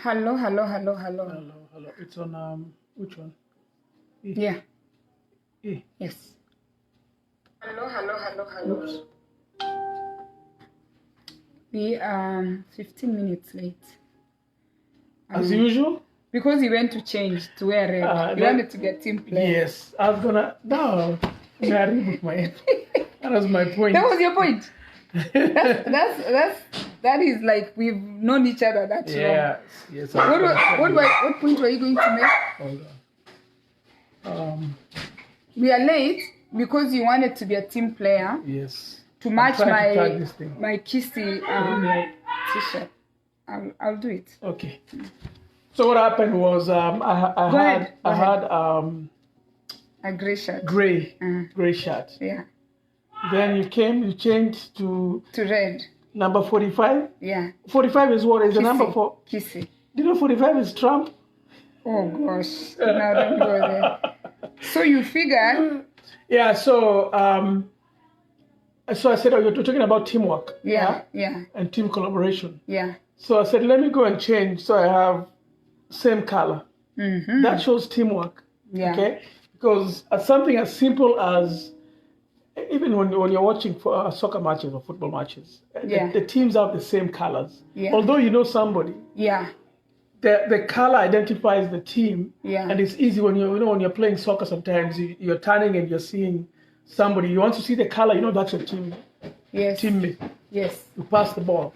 Hello. Hello. It's on which one? E. Yeah. E. Yes. Hello. Oops. We are 15 minutes late. As usual? Because he went to change to wear red. He wanted to get team play. Yes. I was gonna marry with my that was my point. That was your point. That is like we've known each other that long. Yes. What point were you going to make? Hold on. We are late because you wanted to be a team player. Yes. To match to my kissy t-shirt. I'll do it. Okay. So what happened was I had a gray shirt. Gray shirt. Yeah. Then you changed to red. Number 45? Yeah. 45 is what? Is the number for? Kissy. Do you know 45 is Trump? Oh gosh. Now don't go there. So you figured? Yeah, so I said, oh, you're talking about teamwork. Yeah. And team collaboration. Yeah. So I said, let me go and change so I have same color. Mm-hmm. That shows teamwork. Yeah. Okay? Because something as simple as even when you're watching for soccer matches or football matches, the teams have the same colors. Yeah. Although you know somebody. Yeah. The color identifies the team. Yeah. And it's easy when when you're playing soccer sometimes you're turning and you're seeing somebody. You want to see the color, that's your team. Yes. Teammate. Yes. You pass the ball.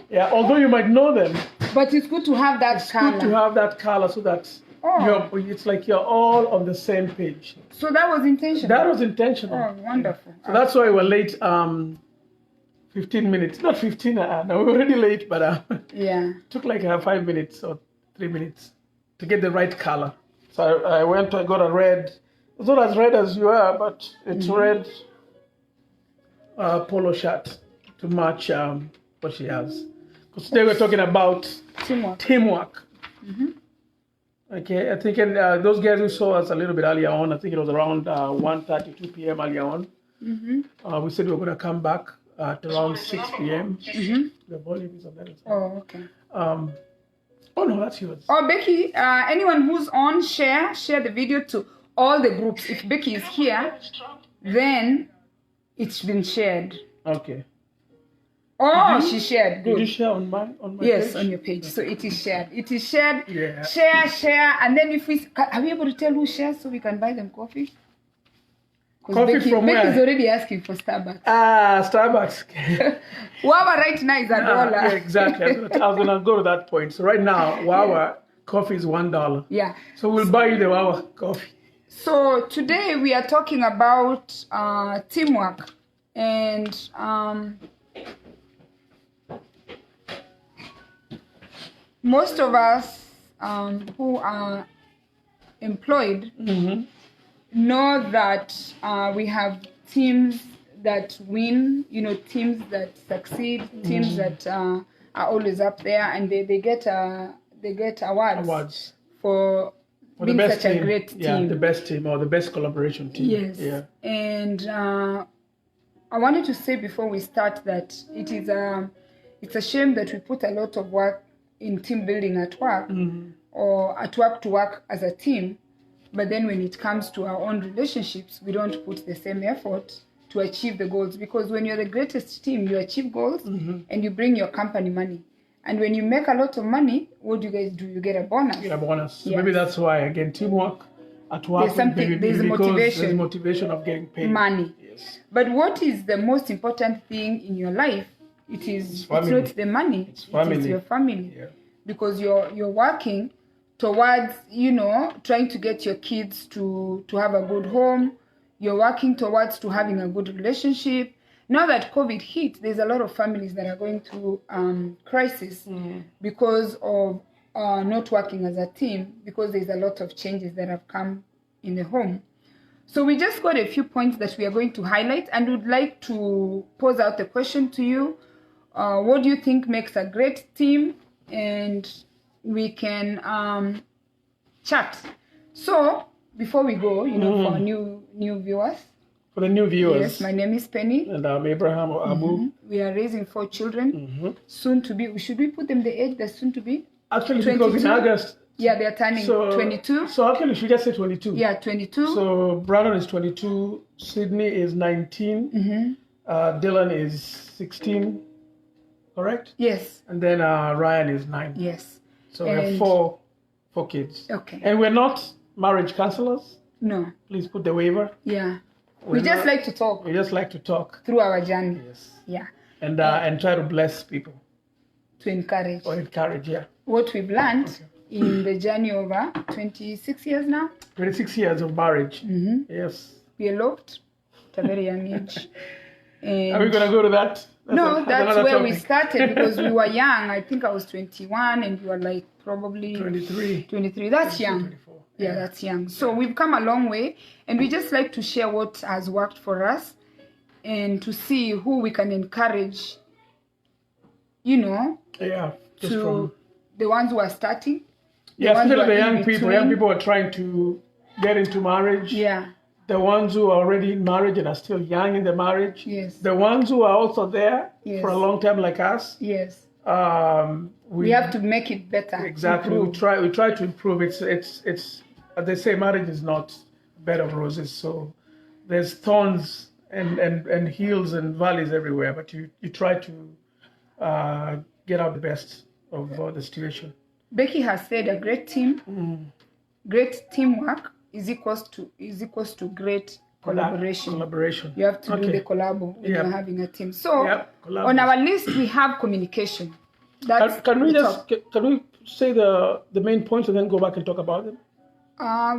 Yeah, although you might know them. But it's good to have that color. It's good to have that color so that it's like you're all on the same page. So that was intentional? That was intentional. Oh, wonderful. So that's why we're late 15 minutes. Not 15, no, we're already late, but it took like 5 minutes or 3 minutes to get the right color. So I got a red. It's not as red as you are, but it's red polo shirt to match what she has. Because today we're talking about teamwork. Mm-hmm. Okay, I think those guys who saw us a little bit earlier on, I think it was around 1:30, 2 p.m. earlier on. Mm-hmm. We said we were going to come back at around 6 p.m. Mm-hmm. The volume is on that. Oh, okay. Oh, no, that's yours. Oh, Becky, anyone who's on, share the video to all the groups. If Becky is here, then it's been shared. Okay. Oh, she shared. Good. Did you share on my yes, page? on your page. So it is shared. It is shared. Yeah. Share. And then are we able to tell who shares so we can buy them coffee? Coffee from where? Becky's already asking for Starbucks. Starbucks. Wawa right now is $1. Yeah, exactly. I was going to go to that point. So right now, Wawa coffee is $1. Yeah. So we'll buy you the Wawa coffee. So today we are talking about teamwork. And most of us who are employed know that we have teams that win, teams that succeed, teams that are always up there, and they get awards for being such a great team. Yeah, the best team or the best collaboration team. Yes. Yeah. And I wanted to say before we start that it's a shame that we put a lot of work in team building at work or at work to work as a team, but then when it comes to our own relationships, we don't put the same effort to achieve the goals, because when you're the greatest team, you achieve goals and you bring your company money. And when you make a lot of money, what do you guys do? You get a bonus. You get a bonus. Yes. Maybe that's why, again, teamwork at work. There's motivation. There's motivation of getting paid. Money. Yes. But what is the most important thing in your life? It's not the money. It's family. It is your family. Yeah. Because you're working towards, trying to get your kids to have a good home. You're working towards to having a good relationship. Now that COVID hit, there's a lot of families that are going through crisis because of not working as a team, because there's a lot of changes that have come in the home. So we just got a few points that we are going to highlight, and would like to pose out the question to you. What do you think makes a great team? And we can chat. So before we go, for new viewers. For the new viewers. Yes, my name is Penny. And I'm Abraham or Abu. We are raising 4 children. Soon to be. Should we put them the age that's soon to be? Actually, because in August. Yeah, they're turning 22. So actually, she just said 22. Yeah, 22. So Brandon is 22, Sydney is 19, Dylan is 16, correct? Yes. And then Ryan is 9. Yes. So we have four kids. Okay. And we're not marriage counselors. No. Please put the waiver. Yeah. We just like to talk. We just like to talk. Through our journey. Yes. Yeah. And try to bless people. To encourage. Or encourage, yeah. What we've learned in the journey over 26 years now. 26 years of marriage. Yes. We eloped at a very young age. And are we going to go to that? That's where topic. We started because we were young. I think I was 21 and you were like probably 23. That's young. 24. Yeah, that's young. So we've come a long way and we just like to share what has worked for us and to see who we can encourage, Yeah. To the ones who are starting. Yeah, especially the young people. Young people are trying to get into marriage. Yeah. The ones who are already in marriage and are still young in the marriage. Yes. The ones who are also there for a long time like us. Yes. We have to make it better. Exactly. We try to improve. It's as they say, marriage is not a bed of roses. So there's thorns and hills and valleys everywhere. But you try to get out the best of the situation. Becky has said a great team, great teamwork is equals to great collaboration. You have to do the collabo when you're having a team. So on our list we have communication. Can we say the main points and then go back and talk about them?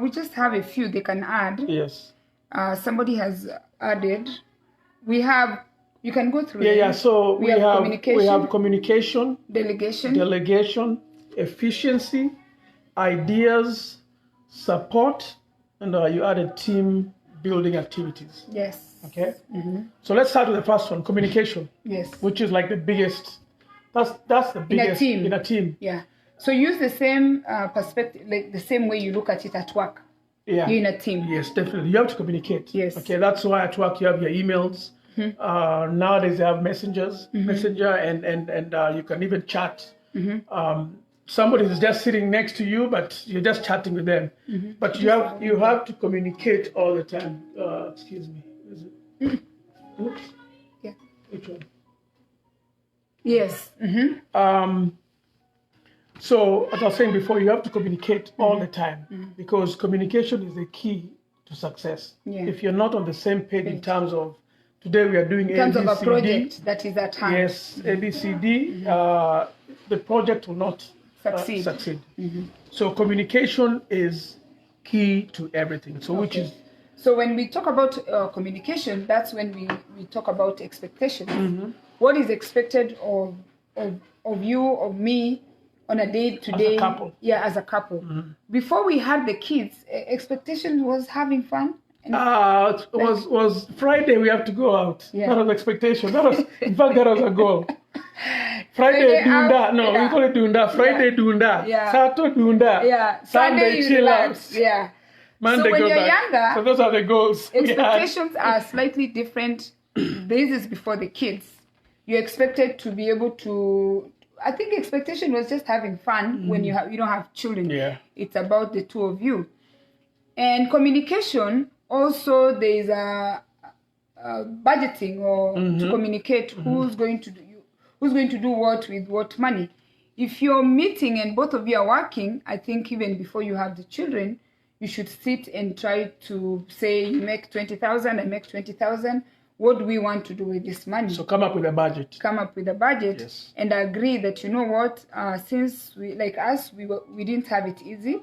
We just have a few they can add. Yes. Somebody has added. You can go through. Yeah. So we have communication, delegation, efficiency, ideas, support, and you added team building activities. Yes. Okay. So let's start with the first one, communication. Yes. Which is like the biggest. That's the biggest in a team. Yeah. So use the same perspective, like the same way you look at it at work. Yeah. You're in a team. Yes, definitely. You have to communicate. Yes. Okay. That's why at work you have your emails. Nowadays they have messenger, and you can even chat. Somebody is just sitting next to you, but you're just chatting with them. But you have to communicate all the time. Excuse me. Is it? Oops. Yeah. Which one? Yes. So as I was saying before, you have to communicate all the time because communication is the key to success. Yeah. If you're not on the same page in terms of today we are doing in terms of a project that is at hand. Yes, ABCD. The project will not succeed. So communication is key to everything. So So when we talk about communication, that's when we talk about expectations. What is expected of you, of me, on a day-to-day? As a couple. Yeah, as a couple. Before we had the kids, expectation was having fun. Was Friday we have to go out. Yeah. That was expectation. In fact, that was a goal. Friday dunda. No, we call it dunda. Friday dunda. Yeah. Saturday dunda. Yeah. Sunday chill out. Yeah. Monday so when go you're back. younger, so those are the goals. Expectations are slightly different. This is before the kids. You're expected to be able to. I think expectation was just having fun when you don't have children. Yeah. It's about the two of you. And communication also there is a budgeting or to communicate who's going to do what with what money. If you're meeting and both of you are working, I think even before you have the children, you should sit and try to say you make 20,000, I make 20,000. What do we want to do with this money? So come up with a budget. Yes. And agree that, you know what, since we didn't have it easy.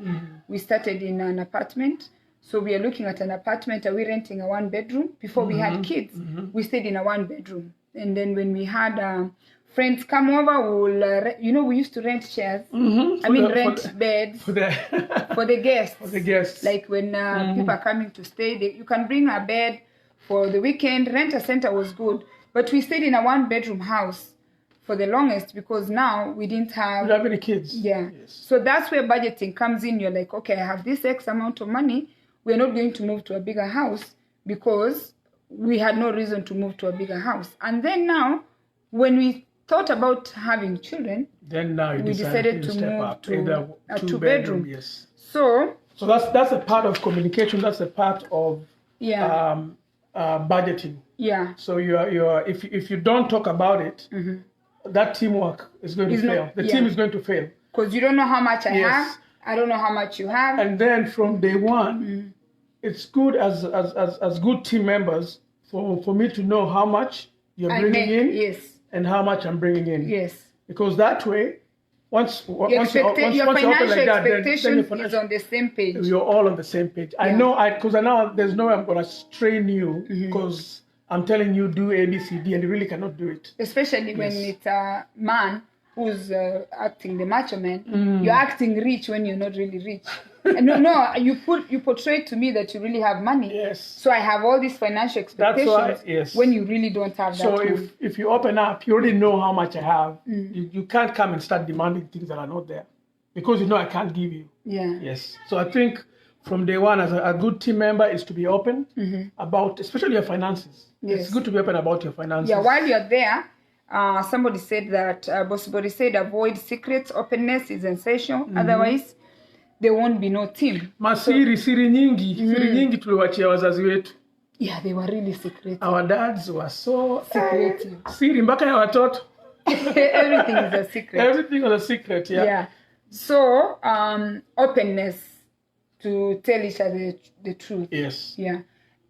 We started in an apartment. So we are looking at an apartment. Are we renting a 1-bedroom? Before we had kids, we stayed in a 1-bedroom. And then when we had friends come over, we used to rent chairs. Rent beds for the guests. For the guests. Like when people are coming to stay, you can bring a bed for the weekend. Rent-a-center was good. But we stayed in a 1-bedroom house for the longest because now we didn't have any kids. Yeah. Yes. So that's where budgeting comes in. You're like, okay, I have this X amount of money. We're not going to move to a bigger house because we had no reason to move to a bigger house. And then now, when we thought about having children, then now we decided to move to a two-bedroom. Yes. So that's a part of communication. That's a part of budgeting. Yeah. So if you don't talk about it, that teamwork is going to fail. The team is going to fail. Because you don't know how much I have. I don't know how much you have. And then from day one, it's good as good team members for me to know how much you're bringing in and how much I'm bringing in. Yes. Because that way, once your financial expectation is on the same page. You're all on the same page. I know there's no way I'm going to strain you because I'm telling you do A, B, C, D, and you really cannot do it. Especially when it's a man who's acting the macho man. You're acting rich when you're not really rich. You portray to me that you really have money. Yes. So I have all these financial expectations when you really don't have that. So if you open up, you already know how much I have. You can't come and start demanding things that are not there because you know I can't give you. Yeah. Yes. So I think from day one, as a good team member, is to be open about, especially your finances. Yes. It's good to be open about your finances. Yeah. While you're there, somebody said that Boss Body said avoid secrets. Openness is essential. Otherwise, there won't be no team. Siri nyingi tuliwachia wazazi wetu. Yeah, they were really secretive. Our dads were so secretive. Siri mpaka ya watoto. Everything is a secret. Everything was a secret, yeah. So, openness to tell each other the truth. Yes. Yeah.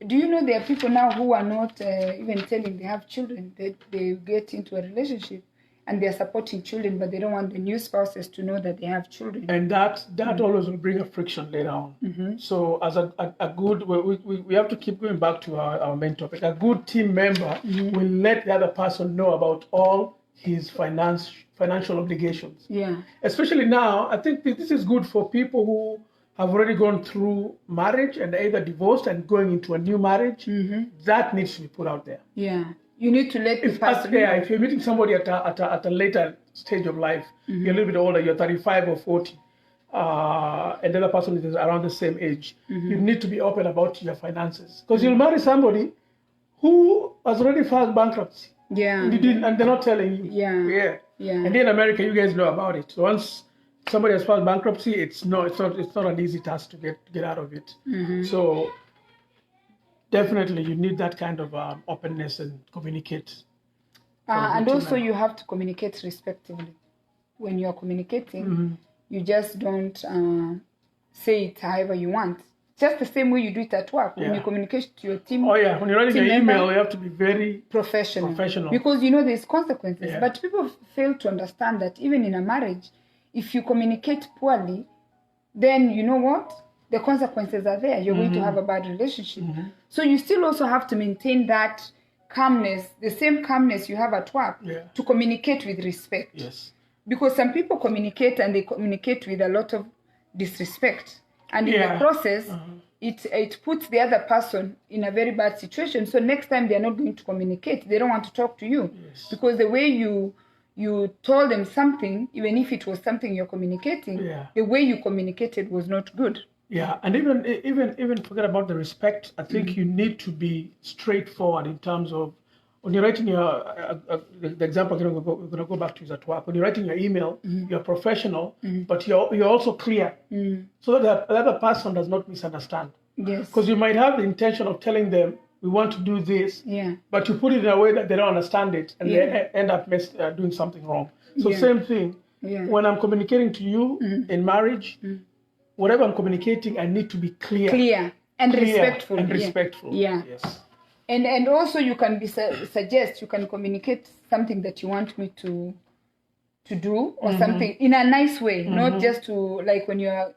Do you know there are people now who are not even telling they have children? They get into a relationship and they are supporting children, but they don't want the new spouses to know that they have children. And that always will bring a friction later on. So as a good, we have to keep going back to our main topic. A good team member will let the other person know about all his financial obligations. Yeah. Especially now, I think this is good for people who have already gone through marriage and either divorced and going into a new marriage. That needs to be put out there. Yeah. You need to let the person know. If you're meeting somebody at a later stage of life, you're a little bit older, you're 35 or 40, and the other person is around the same age, you need to be open about your finances. Because you'll marry somebody who has already filed bankruptcy. Yeah. And they're not telling you. Yeah. And in America, you guys know about it. So once somebody has filed bankruptcy, it's not an easy task to get out of it. So definitely, you need that kind of openness and communicate. And also, you have to communicate respectively. When you are communicating, you just don't say it however you want. Just the same way you do it at work. When you communicate to your team. Oh yeah, when you're writing an email, you have to be very professional. Because there's consequences. Yeah. But people fail to understand that even in a marriage, if you communicate poorly, then you know what? The consequences are there. You're going to have a bad relationship. So you still also have to maintain that calmness, the same calmness you have at work, to communicate with respect. Yes. Because some people communicate and they communicate with a lot of disrespect. And in the process, it puts the other person in a very bad situation. So next time they're not going to communicate. They don't want to talk to you. Yes. Because the way you told them something, even if it was something you're communicating, the way you communicated was not good. Yeah, and even forget about the respect. I think you need to be straightforward in terms of when you're writing the example we're going to go back to is at work. When you're writing your email, you're professional, but you're also clear, so that the other person does not misunderstand. Yes. Because you might have the intention of telling them we want to do this, but you put it in a way that they don't understand it, and they end up doing something wrong. So same thing. Yeah. When I'm communicating to you in marriage. Whatever I'm communicating, I need to be clear and respectful. Yeah. Yes. And also you can you can communicate something that you want me to do or something in a nice way, not just to like when you're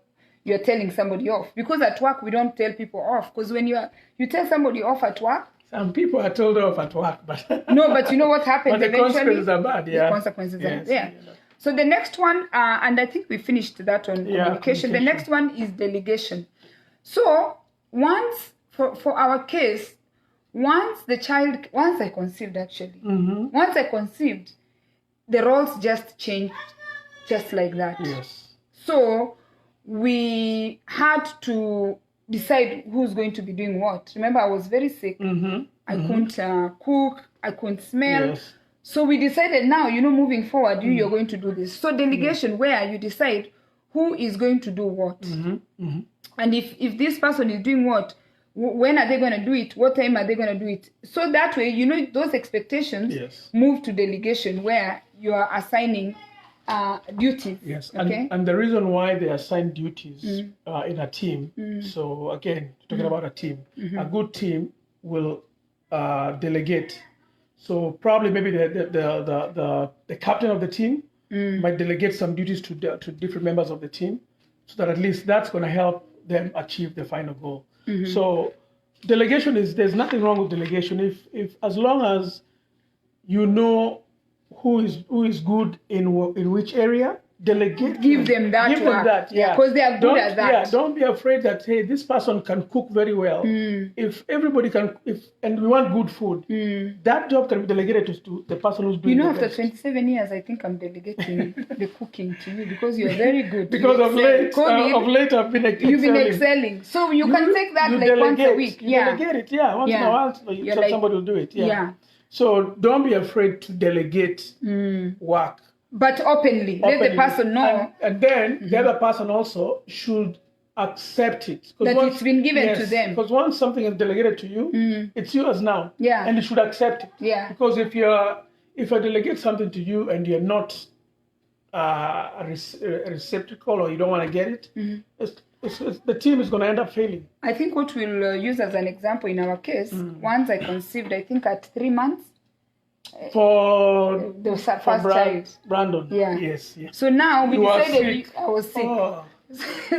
telling somebody off. Because at work we don't tell people off. Because when you tell somebody off at work, some people are told off at work, but no, but you know what happens but the eventually? Consequences are bad. Yeah. The consequences are bad. So the next one, and I think we finished that on communication. The next one is delegation. So once, for our case, once I conceived, the roles just changed just like that. Yes. So we had to decide who's going to be doing what. Remember, I was very sick. I couldn't cook. I couldn't smell. Yes. So we decided now, moving forward, you're going to do this. So delegation, where you decide who is going to do what. And if this person is doing what, when are they going to do it? What time are they going to do it? So that way, those expectations move to delegation, where you are assigning duties. Yes, okay? and the reason why they assign duties in a team, so again, talking about a team, a good team will delegate. So probably maybe the captain of the team might delegate some duties to different members of the team, so that at least that's going to help them achieve the final goal. So delegation there's nothing wrong with delegation if as long as you know who is good in which area, delegate. Give them that work. Because they are good at that. Yeah, don't be afraid that, hey, this person can cook very well. If everybody can, and we want good food, that job can be delegated to the person who's doing it. After 27 years, I think I'm delegating the cooking to you, because you're very good. Because of late I've been excelling. You've been excelling. So you can take that once a week. You delegate it, once in a while, somebody will do it. Yeah. So don't be afraid to delegate work. But openly, let the person know. And then the other person also should accept it. That it's been given to them. Because once something is delegated to you, it's yours now. Yeah. And you should accept it. Yeah. Because if I delegate something to you and you're not a receptacle, or you don't want to get it, the team is going to end up failing. I think what we'll use as an example in our case, once I conceived, I think at 3 months. For the first child. Brandon. Yeah. Yes. So now we decided I was sick. Oh.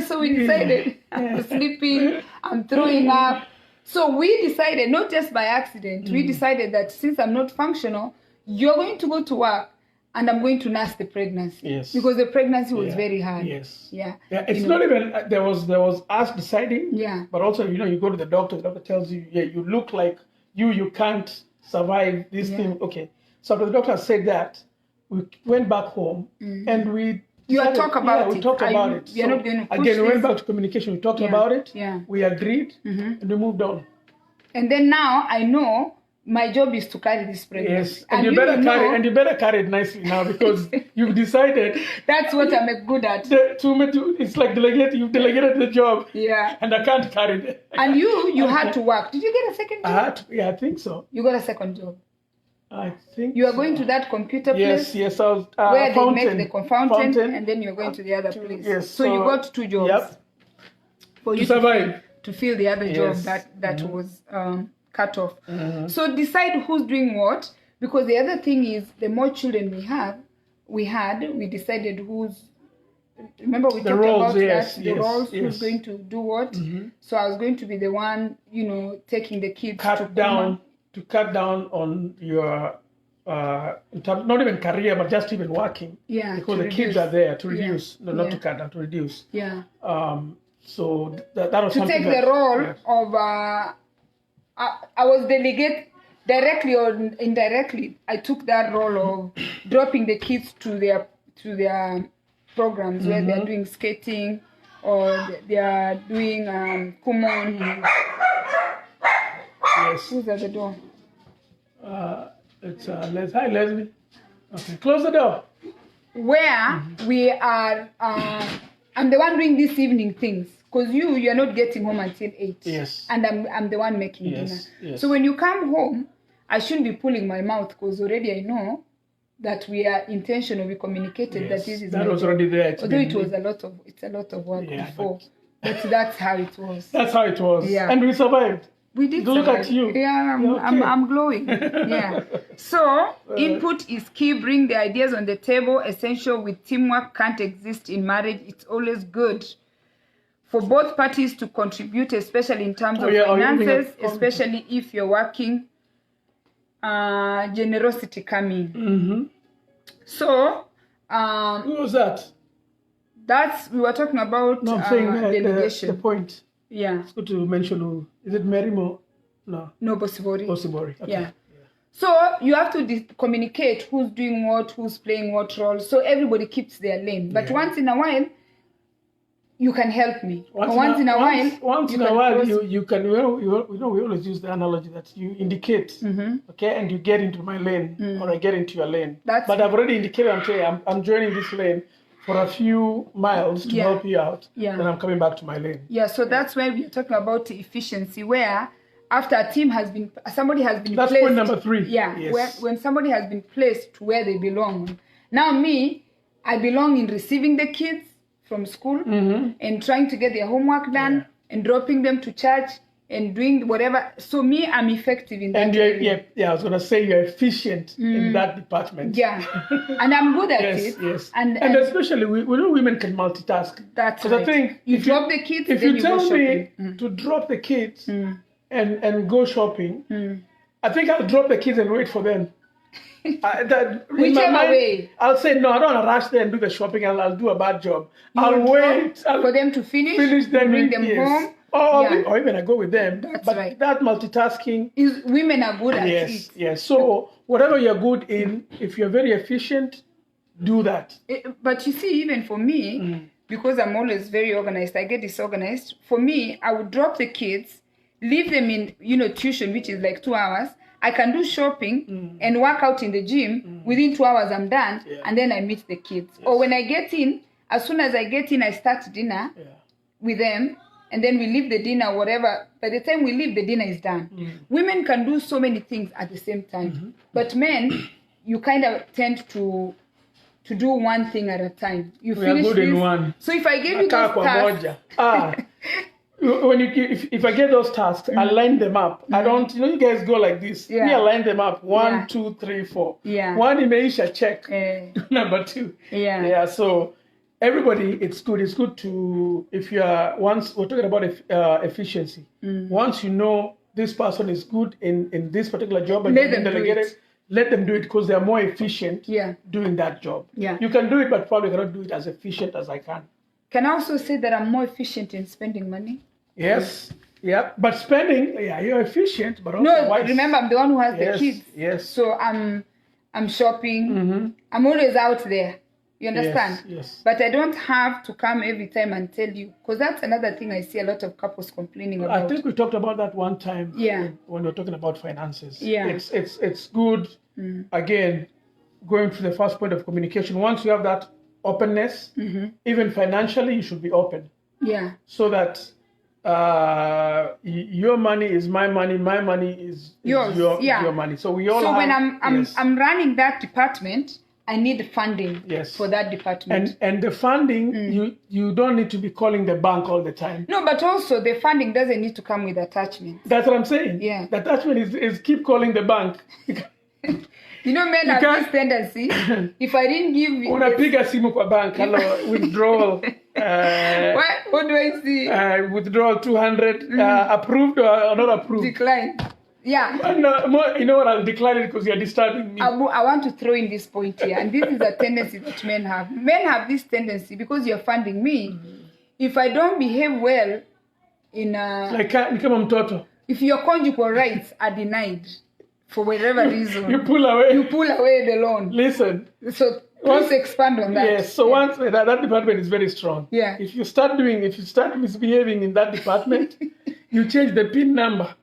So we decided I was sleeping, I'm throwing up. So we decided, not just by accident, we decided that since I'm not functional, you're going to go to work and I'm going to nurse the pregnancy. Yes. Because the pregnancy was very hard. Yes. Yeah. It's not even, there was us deciding. Yeah. But also, you go to the doctor tells you, you look like you can't survive this thing. Okay. So after the doctor said that, we went back home and we talked about it. We talked about it. You're not going to push again, we went back to communication. We talked about it. Yeah. We agreed and we moved on. And then now I know my job is to carry this pregnancy. Yes, and you better carry it nicely now, because you've decided. That's what I'm good at. It's like you've delegated the job. Yeah. And I can't carry it. And you had to work. Did you get a second job? I think so. You got a second job. I think you are going to that computer place. Yes. I was where fountain. they make the fountain, and then you're going to the other place. Yes. So you got 2 jobs. Yep. For you to survive. To fill the other job that was cut off. So decide who's doing what, because the other thing is, the more children we decided who's. Remember we talked about the roles, who's going to do what. So I was going to be the one, taking the kids to cut down on your not even career, but just even working. Yeah. Because the kids are there to reduce, not to cut down, to reduce. Yeah. So that was to something take the role of I was delegate directly or indirectly. I took that role of dropping the kids to their programs where they are doing skating or they are doing kumon. Yes. Who's at the door? It's hi Leslie. Okay, close the door. Where we are, I'm the one doing these evening things, because you're not getting home until 8. Yes. And I'm the one making dinner. Yes. So when you come home, I shouldn't be pulling my mouth, because already I know that we are intentional. We communicated that this is. That was already there. Although it's a lot of work before, but that's how it was. That's how it was. Yeah. And we survived. We did. Look survive. at you. Yeah, I'm glowing. Yeah. So input is key. Bring the ideas on the table. Essential. With teamwork can't exist in marriage. It's always good for both parties to contribute, especially in terms of finances, especially if you're working. Generosity coming. So who was that? We were talking about delegation. The point. Yeah. It's good to mention who. Is it Merimo? No. No, Bosibori. Okay. Yeah. So you have to communicate who's doing what, who's playing what role, so everybody keeps their lane. But once in a while, you can help me. Once in a while, you can, we always use the analogy that you indicate, okay, and you get into my lane, or I get into your lane. But I've already indicated, I'm joining this lane for a few miles to help you out, then I'm coming back to my lane. Yeah, so that's why we're talking about efficiency, where after a team has been, somebody has been placed. That's point number 3. Yeah, when somebody has been placed to where they belong. Now I belong in receiving the kids from school and trying to get their homework done and dropping them to church and doing whatever. So I'm effective in that. And I was gonna say you're efficient in that department. Yeah, and I'm good at it. Yes, and especially we know women can multitask. That's right. I think you drop the kids. If you tell me to drop the kids and go shopping, I think I'll drop the kids and wait for them. Whichever way. I'll say no. I don't want to rush there and do the shopping. I'll do a bad job. I'll wait for them to finish them, bring them home. Or even I go with them. That's but right. That multitasking is women are good at it. Yes. So whatever you're good in, if you're very efficient, do that. But you see, even for me, because I'm always very organized, I get disorganized. For me, I would drop the kids, leave them in tuition, which is like 2 hours. I can do shopping and work out in the gym. Within 2 hours, I'm done, and then I meet the kids. Yes. Or when I get in, as soon as I get in, I start dinner with them, and then we leave the dinner, whatever. By the time we leave, the dinner is done. Women can do so many things at the same time. But men, you kind of tend to do one thing at a time. You finish good in one. So if I give you those tasks... If I get those tasks, I line them up. I don't, you guys go like this. Me, I line them up. 1, 2, 3, 4. One imeisha, check. Number 2. So everybody, it's good. It's good to, once we're talking about efficiency. Once you know this person is good in this particular job and delegate it, let them do it because they're more efficient doing that job. You can do it, but probably cannot do it as efficient as I can. Can I also say that I'm more efficient in spending money? Yes. Yeah. But spending, you're efficient, but also remember, I'm the one who has the kids. Yes. So I'm shopping. I'm always out there. You understand? Yes. But I don't have to come every time and tell you, because that's another thing I see a lot of couples complaining about. I think we talked about that one time. When we were talking about finances. It's good. Again, going to the first point of communication. Once you have that openness, even financially, you should be open. So that your money is my money is yours. Your money. So we all. So when I'm running that department, I need funding for that department. And the funding, you don't need to be calling the bank all the time. No, but also the funding doesn't need to come with attachment. That's what I'm saying. Yeah. The attachment is keep calling the bank. Men have this tendency. If I didn't give you... Unapiga simu kwa bank, hello, withdrawal. What do I see? Withdrawal 200, approved or not approved? Declined. Yeah. No, you know what? I'll decline it because you're disturbing me. I want to throw in this point here, and this is a tendency that men have. Men have this tendency because you're funding me. If I don't behave well in like kama mtoto. If your conjugal rights are denied for whatever reason, you pull away the loan. Listen. So please expand on that. Yes. So once that department is very strong. Yeah. If you start misbehaving in that department, you change the PIN number.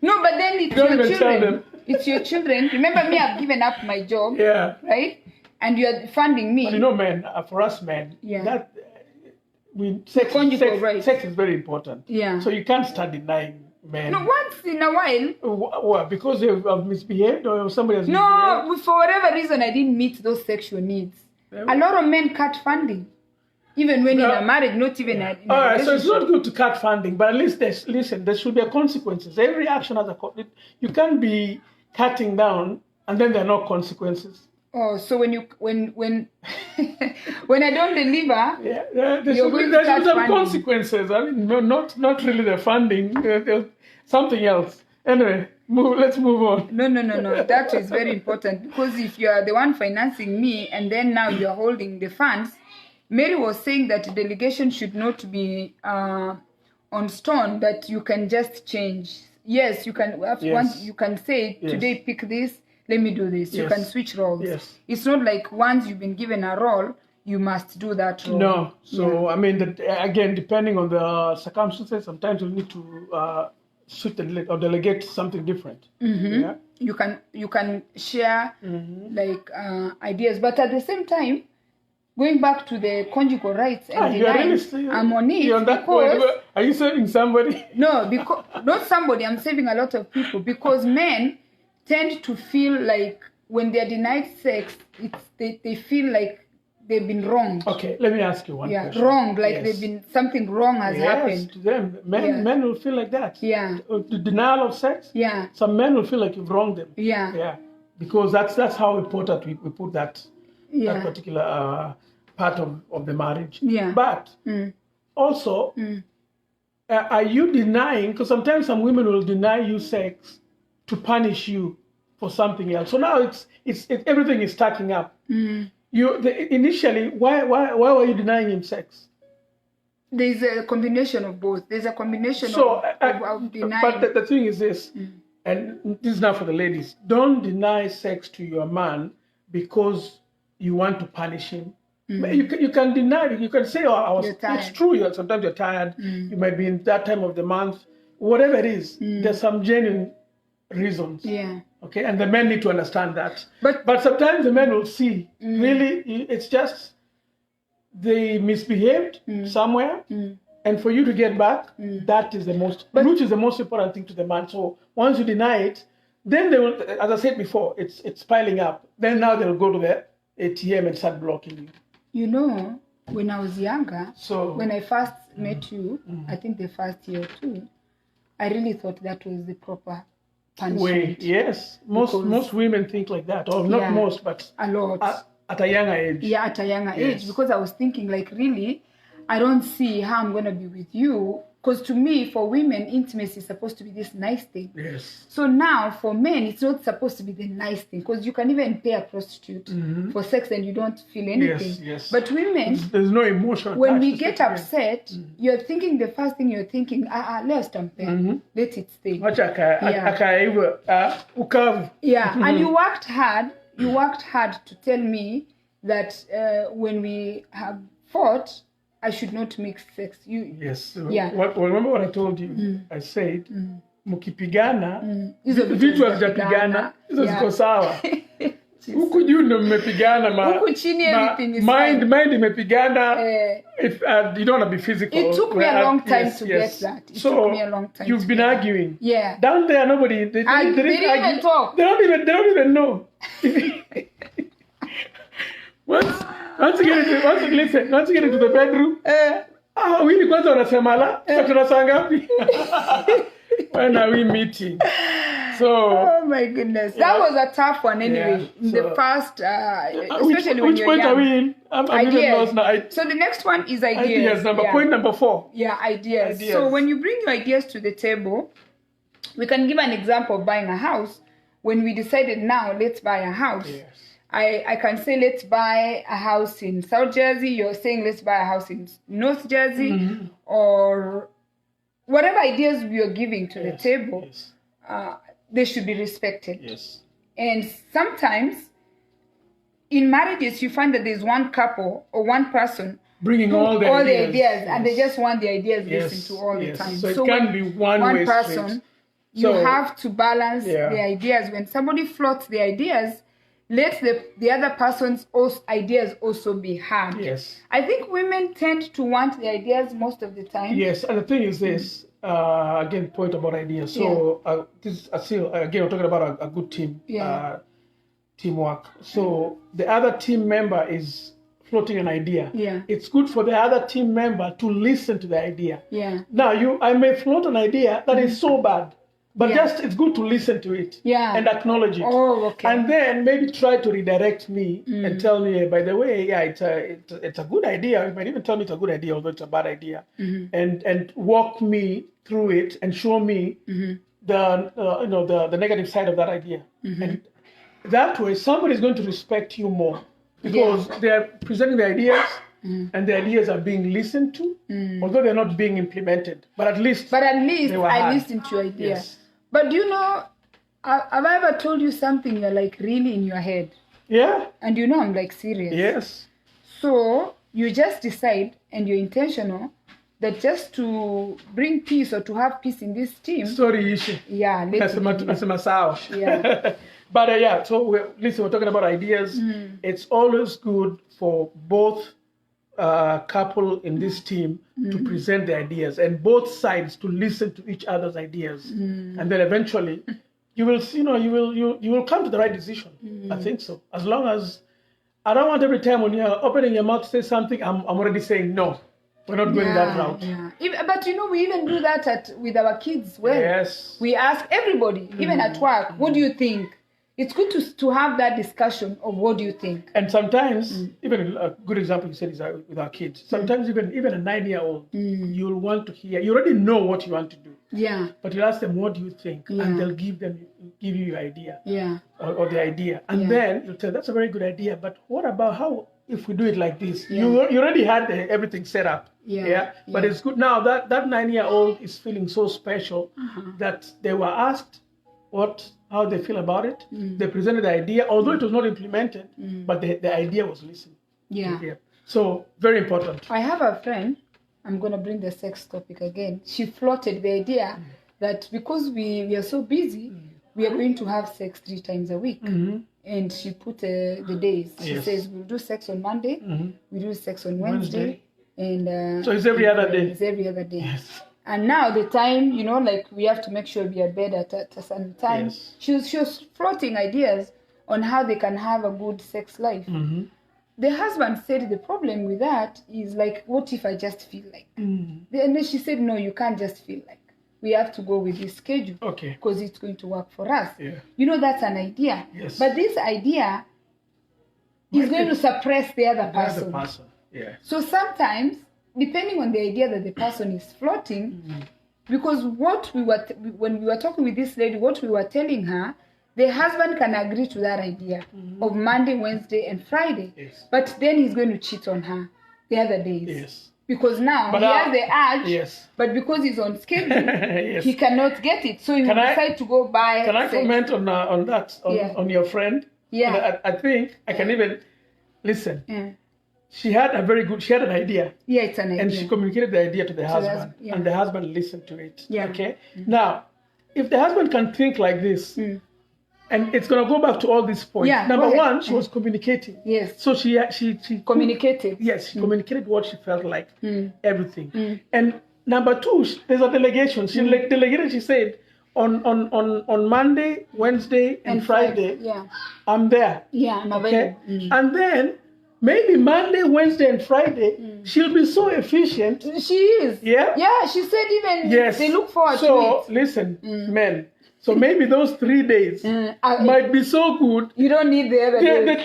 No, but then it's Don't your even children. Tell them. It's your children. Remember me, I've given up my job. Yeah. Right? And you're funding me. But men, for us men, that sex is very important. Yeah. So you can't start denying men. No, once in a while. What? Because they have misbehaved or somebody has misbehaved? No, for whatever reason, I didn't meet those sexual needs. A lot of men cut funding. Even when in a marriage, not even in a relationship. So it's not good to cut funding, but at least there should be consequences. Every action has a consequence. You can't be cutting down and then there are no consequences. Oh, so when when I don't deliver, there should be some consequences. I mean, not really the funding, something else. Anyway, let's move on. No. That is very important, because if you are the one financing me and then now you are holding the funds. Mary was saying that delegation should not be on stone, that you can just change. Yes, you can. Once you can say, today pick this, let me do this. You can switch roles. Yes. It's not like once you've been given a role, you must do that role. No. So, I mean, again, depending on the circumstances, sometimes you need to switch or delegate something different. Yeah. You can share like ideas, but at the same time, going back to the conjugal rights and denying, I'm on it because... Are you saving somebody? No, because not somebody. I'm saving a lot of people because men tend to feel like when they're denied sex, they feel like they've been wronged. Okay, let me ask you one question. Wronged, like they've been, something wrong has happened. To them. Men will feel like that. Yeah. The denial of sex. Yeah. Some men will feel like you've wronged them. Yeah. Yeah. Because that's how important we put that particular part of the marriage. Yeah. But also, are you denying? Because sometimes some women will deny you sex to punish you for something else. So now it's everything is stacking up. Initially, why were you denying him sex? There's a combination of both. There's a combination of denying. But the thing is this, and this is now for the ladies: don't deny sex to your man because you want to punish him. You can deny it. You can say, it's true. Sometimes you're tired. You might be in that time of the month. Whatever it is, there's some genuine reasons. Yeah. Okay, and the men need to understand that. But sometimes the men will see, really, it's just they misbehaved somewhere, and for you to get back, that is which is the most important thing to the man. So once you deny it, then they will, as I said before, it's piling up. Then now they'll go to the ATM and start blocking you. You know, when I was younger, when I first met you, I think the first year or two, I really thought that was the proper punishment. Yes. Most women think like that. Or not most, but a lot. At a younger age. Yeah, at a younger age. Because I was thinking, like, really, I don't see how I'm going to be with you. Because to me, for women, intimacy is supposed to be this nice thing. Yes. So now, for men, it's not supposed to be the nice thing. Because you can even pay a prostitute for sex and you don't feel anything. Yes. But women... There's no emotion. When we get upset, you're thinking, the first thing you're thinking, let's let it stay. And you worked hard. You worked hard to tell me that when we have fought, I should not mix sex. Yes. Remember what I told you? I said, mkipigana, vitu havijapigana, hizo ziko sawa. Huku juu ndo mmepigana, huku chini everything is mind imepigana. If you don't want to be physical. It took me a long time to get that. It took me a long time. You've been arguing. Yeah. Down there, nobody. They didn't even talk. They don't even know. Once you get into the bedroom, wili kwanza wanasema la, tunasanga ngapi? When are we meeting? So, oh my goodness, that was a tough one anyway. The first, especially when you're young. Which point are we in? Ideas. So the next one is ideas. Point number 4. Yeah, ideas. So when you bring your ideas to the table, we can give an example of buying a house. When we decided now, let's buy a house. Yes. I can say, let's buy a house in South Jersey. You're saying, let's buy a house in North Jersey. Or whatever ideas we are giving to the table, they should be respected. Yes. And sometimes in marriages, you find that there's one couple or one person bringing all the ideas, and they just want the ideas listened to all the time. So it can't be one person. Street. You have to balance the ideas. When somebody floats the ideas, let the other person's ideas also be heard. Yes. I think women tend to want the ideas most of the time. Yes, and the thing is this, again, point about ideas. So this is again, we're talking about a good team, teamwork. So the other team member is floating an idea. Yeah. It's good for the other team member to listen to the idea. Yeah. Now, I may float an idea that is so bad, but it's good to listen to it and acknowledge it. Oh, okay. And then maybe try to redirect me and tell me, by the way, it's a good idea. You might even tell me it's a good idea, although it's a bad idea, and walk me through it and show me the negative side of that idea. And that way, somebody is going to respect you more because they are presenting the ideas. And the ideas are being listened to, although they're not being implemented. But at least I listened to your idea. Yes. But do you know, have I ever told you something you're like really in your head? Yeah. And you know I'm like serious. Yes. So you just decide, and you're intentional, that just to bring peace or to have peace in this team. Story issue. Yeah. Yeah. But yeah, so we're talking about ideas. It's always good for both couple in this team to present the ideas, and both sides to listen to each other's ideas, and then eventually you will you will come to the right decision. I think so. As long as I don't want every time when you're opening your mouth to say something, I'm already saying no. We're not going that route. Yeah. But we even do that with our kids. Well, yes. We ask everybody, even at work, what do you think? It's good to have that discussion of what do you think. And sometimes, even a good example you said is with our kids. Sometimes even a 9-year-old, you'll want to hear. You already know what you want to do. Yeah. But you ask them, what do you think? Yeah. And they'll give you your idea. Yeah. Or the idea. And then you'll tell, that's a very good idea. But what about how if we do it like this? Yeah. You already had everything set up. Yeah. But it's good now that 9-year-old is feeling so special that they were asked how they feel about it. They presented the idea, although it was not implemented, but the idea was listened. Yeah. So very important. I have a friend, I'm going to bring the sex topic again. She floated the idea that because we are so busy, we are going to have sex 3 times a week. And she put the days. She says we'll do sex on Monday, we do sex on Wednesday. And so it's every other day. It's every other day. Yes. And now the time, like we have to make sure we are bed at a certain time. Yes. She was floating ideas on how they can have a good sex life. The husband said the problem with that is like, what if I just feel like? And then she said, no, you can't just feel like. We have to go with this schedule. Okay. Because it's going to work for us. Yeah. That's an idea. Yes. But this idea is going to suppress the other person. The other person. Yeah. So sometimes, depending on the idea that the person is floating, because when we were talking with this lady, what we were telling her, the husband can agree to that idea of Monday, Wednesday, and Friday. Yes. But then he's going to cheat on her the other days. Yes. Because now he has the urge, but because he's on schedule, he cannot get it. So he will decide to go buy. Can I comment on that, on your friend? Yeah. I think I can even listen. Yeah. She had an idea. Yeah, it's an idea. And she communicated the idea to the husband. And the husband listened to it. Yeah. Okay? Now, if the husband can think like this, and it's going to go back to all these points. Yeah, Number one, she was communicating. Yes. So she communicated. Yes, she communicated what she felt like, everything. And number two, there's a delegation. She delegated, she said, on Monday, Wednesday, and Friday, I'm there. Yeah, I'm available. Okay? And then maybe Monday, Wednesday, and Friday, she'll be so efficient. She is. Yeah? Yeah, she said even they look forward to it. So, listen, men. So maybe those 3 days might be so good. You don't need the other day.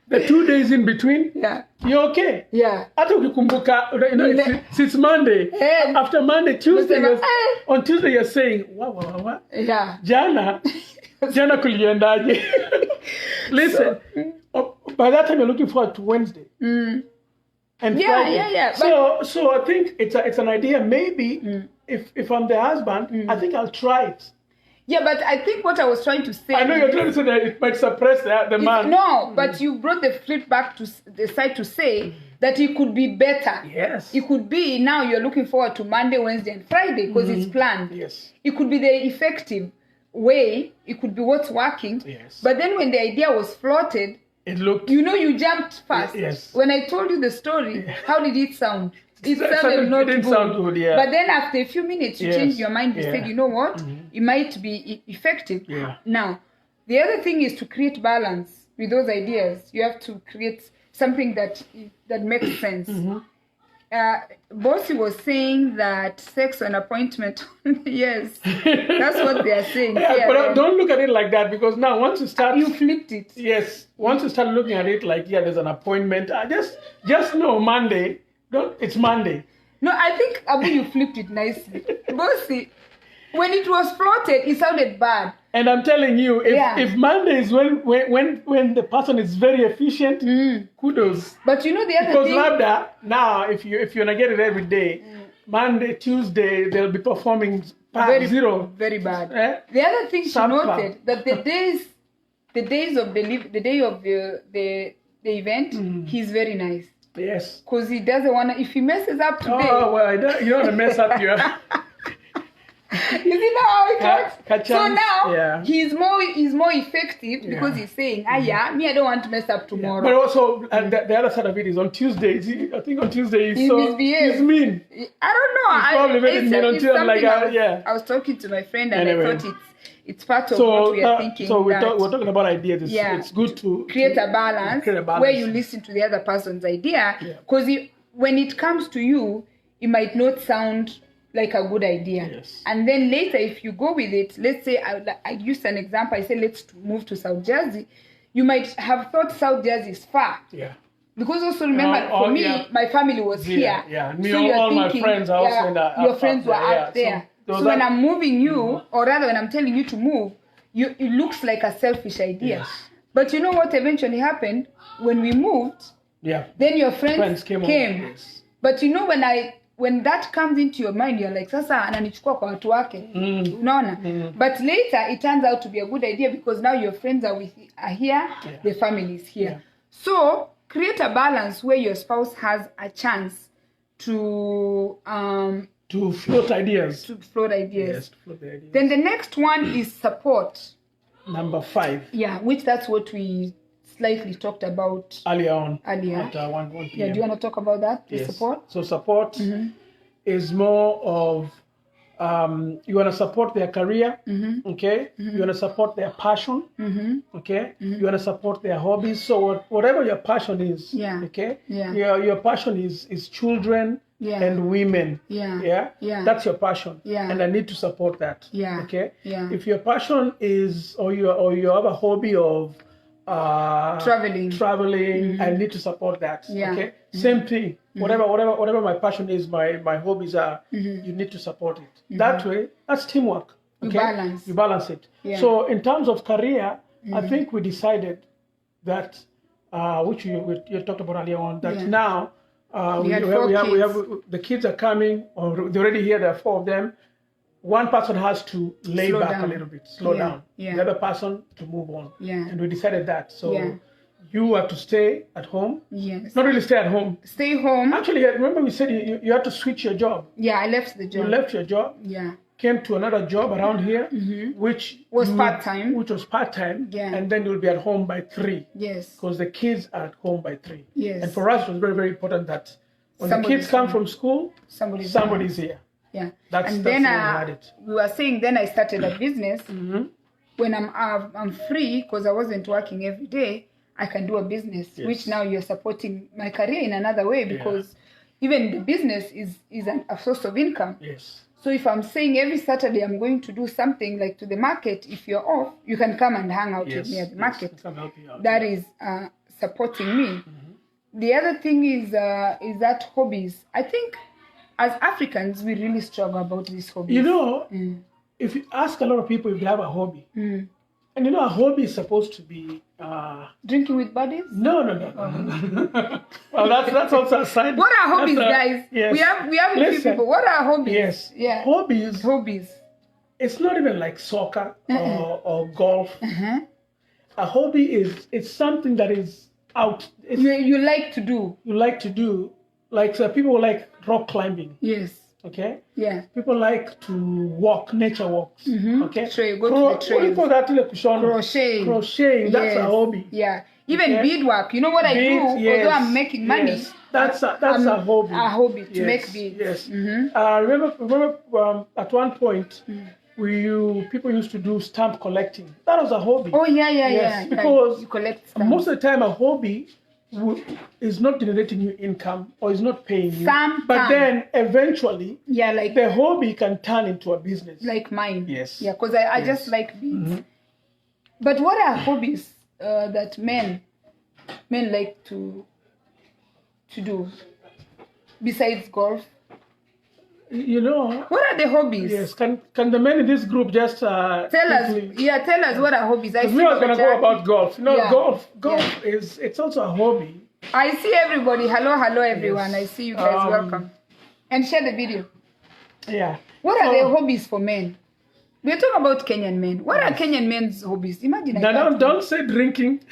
The 2 days in between, you're okay. Yeah. Hata ukikumbuka, since Monday, after Monday, Tuesday, on Tuesday you're saying, wow. Yeah. Jana kuliendaje. Listen, by that time you're looking forward to Wednesday. And Friday. Yeah. So I think it's an idea. Maybe if I'm the husband, I think I'll try it. Yeah, but I think what I was trying to say... I know you're trying to say that it might suppress the man. No, but you brought the flip back to the side to say that it could be better. Yes. It could be now you're looking forward to Monday, Wednesday, and Friday because it's planned. Yes. It could be the effective way. It could be what's working. Yes. But then when the idea was floated... It looked... you jumped fast. Yes. When I told you the story, how did it sound? It sounded not good. Sound good, yeah. But then after a few minutes, you changed your mind. You said, you know what? It might be effective. Yeah. Now, the other thing is to create balance with those ideas. You have to create something that makes sense. Bossy was saying that sex on appointment. Yes, that's what they are saying. But don't look at it like that, because now once you start... You flipped it. Yes. Once you start looking at it like, there's an appointment. Just know Monday... It's Monday. No, I think, Abu, you flipped it nicely. Bossy, when it was floated, it sounded bad. And I'm telling you, if Monday is when the person is very efficient, kudos. But the other because thing... Because Labda, now, if you're going to get it every day, Monday, Tuesday, they'll be performing zero. Very bad. The other thing she noted, that the day of the event, he's very nice. Yes. Because he doesn't want to, if he messes up today. Oh, well, you don't want to mess up your... You see now how it works? So now he's more effective because he's saying, me, I don't want to mess up tomorrow. But also, the other side of it is on Tuesdays. I think on Tuesday he's mean. I don't know. He's probably very mean until I'm like, I was talking to my friend and I thought it's part of what we are thinking. So we're talking about ideas. It's good to create a balance where you listen to the other person's idea. Because when it comes to you, it might not sound like a good idea. Yes. And then later, if you go with it, let's say I used an example. I said, let's move to South Jersey. You might have thought South Jersey is far. Yeah. Because also remember, for me, my family was here. Yeah. Me, so all my friends are also in that. Your friends were out there. So when I'm moving you, or rather when I'm telling you to move, it looks like a selfish idea. Yes. But you know what eventually happened? When we moved, then your friends came. Yes. But you know when that comes into your mind, you're like, sasa ananichukua kwa watu wake. Unaona? But later it turns out to be a good idea because now your friends are here, the family is here. Yeah. So create a balance where your spouse has a chance to float ideas. To float ideas. Yes, to float the ideas. Then the next one is support. Number 5. Yeah, which that's what we slightly talked about earlier. At 1 p.m. Yeah, do you want to talk about that? Yes. The support? So support is more of you want to support their career, okay? You want to support their passion, okay? You want to support their hobbies. So whatever your passion is, okay? Your passion is children and women. That's your passion. And I need to support that. Okay? If your passion is or you have a hobby of traveling, I need to support that. Okay? Same thing. Whatever my passion is, my hobbies are, you need to support it. That way, that's teamwork. Okay? You balance it. So in terms of career, I think we decided that which you talked about earlier on, that now we have the kids are coming, or they're already here, there are 4 of them. One person has to lay back a little bit, slow down. The other person to move on. And we decided that. So you have to stay at home. Yes. Not really stay at home. Stay home. Actually, remember we said you had to switch your job. Yeah, I left the job. You left your job. Yeah. Came to another job around here, which was part-time. Which was part-time. Yeah. And then you'll be at home by 3. Yes. Because the kids are at home by 3. Yes. And for us, it was very, very important that when the kids come from school, somebody's here. Yeah. That's then we were saying then I started a business. When I'm free, because I wasn't working every day, I can do a business, which now you're supporting my career in another way, because even the business is a source of income. Yes. So if I'm saying every Saturday I'm going to do something like to the market, if you're off, you can come and hang out with me at the market. That is supporting me. The other thing is that hobbies. I think as Africans, we really struggle about these hobbies. You know, if you ask a lot of people if they have a hobby, and you know, a hobby is supposed to be drinking with buddies. No. Well, that's also a side. What are hobbies, guys? Yes. We have a few people. What are hobbies? Yes. Yeah. Hobbies. It's not even like soccer or golf. A hobby it's something that is out. You like to do. You like to do. Like people like rock climbing. Yes. Okay. Yeah. People like to walk, nature walks. Okay. So you go to the trail. Crocheting. That's a hobby. Yeah. Even beadwork. You know what I do? Although I'm making money. That's a hobby. A hobby to make beads. Yes. Remember at one point people used to do stamp collecting. That was a hobby. Oh yeah. Because you collect stamps. Most of the time a hobby is not generating you income or is not paying you. But then eventually, the hobby can turn into a business. Like mine. Yes. Yeah, because I just like beads. But what are hobbies that men like to do besides golf? You know. What are the hobbies? Yes. Can the men in this group just tell us? Yeah, tell us what are hobbies. We are going to go about golf. You know, golf it's also a hobby. I see everybody. Hello, everyone. I see you guys. Welcome. And share the video. Yeah. What are the hobbies for men? We're talking about Kenyan men. What are Kenyan men's hobbies? Imagine. Don't say drinking.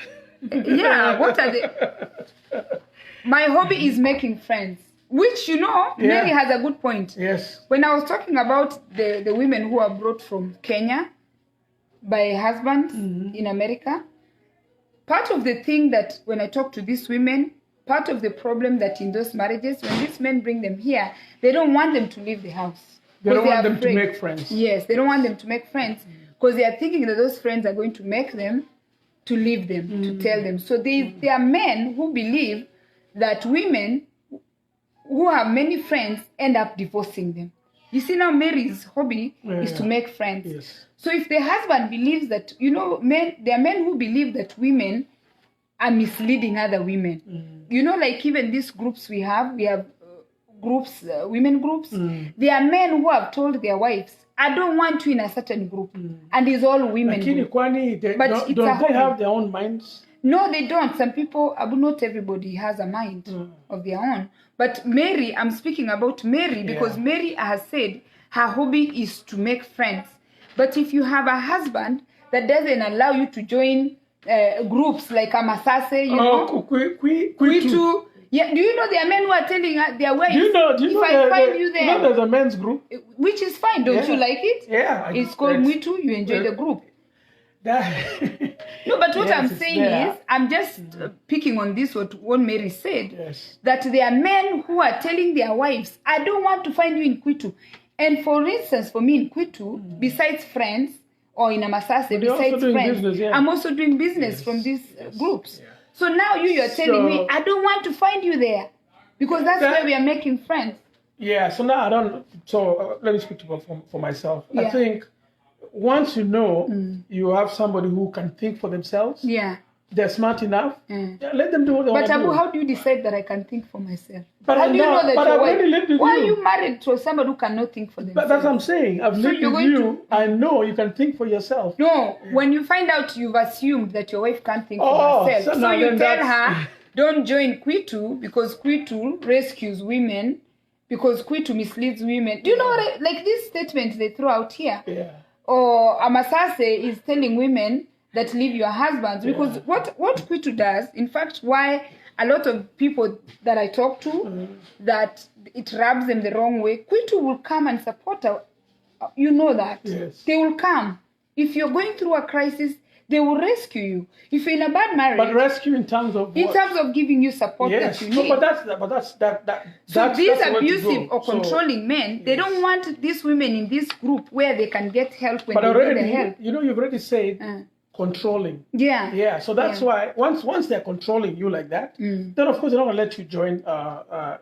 Yeah, what are the... My hobby is making friends. Which, Mary has a good point. Yes. When I was talking about the women who are brought from Kenya by husbands in America, part of the thing that when I talk to these women, part of the problem that in those marriages, when these men bring them here, they don't want them to leave the house. They don't want them to make friends. Yes, they don't want them to make friends because they are thinking that those friends are going to make them to leave them, to tell them. So there are men who believe that women who have many friends end up divorcing them. You see, now Mary's hobby is to make friends. Yes. So if the husband believes that, there are men who believe that women are misleading other women. Like even these groups we have groups, women groups. There are men who have told their wives, I don't want you in a certain group. And it's all women. But don't they have their own minds? No, they don't. Some people, not everybody has a mind of their own. But Mary, I'm speaking about Mary because Mary has said her hobby is to make friends. But if you have a husband that doesn't allow you to join groups like Amasase, Kwitu. Yeah, do you know there are men who are telling their wives, if I find you there, there's a men's group, which is fine. Don't you like it? Yeah, it's called Mwitu. You enjoy the group. No, but what I'm saying is, I'm just picking on this, what Mary said, that there are men who are telling their wives, I don't want to find you in Kwitu. And for instance, for me in Kwitu, besides friends, or in Amasase, besides friends, I'm also doing business from these groups. Yeah. So now you're telling me, I don't want to find you there, because that's where we are making friends. Yeah, so now I don't, let me speak for myself. I think once you have somebody who can think for themselves, they're smart enough, let them do what they want to do. But how do you decide that I can think for myself? But how do you know that I've already lived with you. Why are you married to somebody who cannot think for themselves? But that's what I'm saying. I've lived with you. I know you can think for yourself. No, when you find out, you've assumed that your wife can't think for herself. So you tell her, don't join Kwitu because Kwitu rescues women, because Kwitu misleads women. Do you know what like these statements they throw out here? Yeah. Or Amasase is telling women that leave your husbands, because what Kwitu does, in fact, why a lot of people that I talk to, that it rubs them the wrong way, Kwitu will come and support her. You know that. Yes. They will come. If you're going through a crisis, they will rescue you. If you're in a bad marriage, but rescue in terms of what? In terms of giving you support that you need. No, but so these abusive or controlling men, they don't want these women in this group where they can get help when they need the help. You've already said controlling. Yeah. So that's why once they're controlling you like that, then of course they're not gonna let you join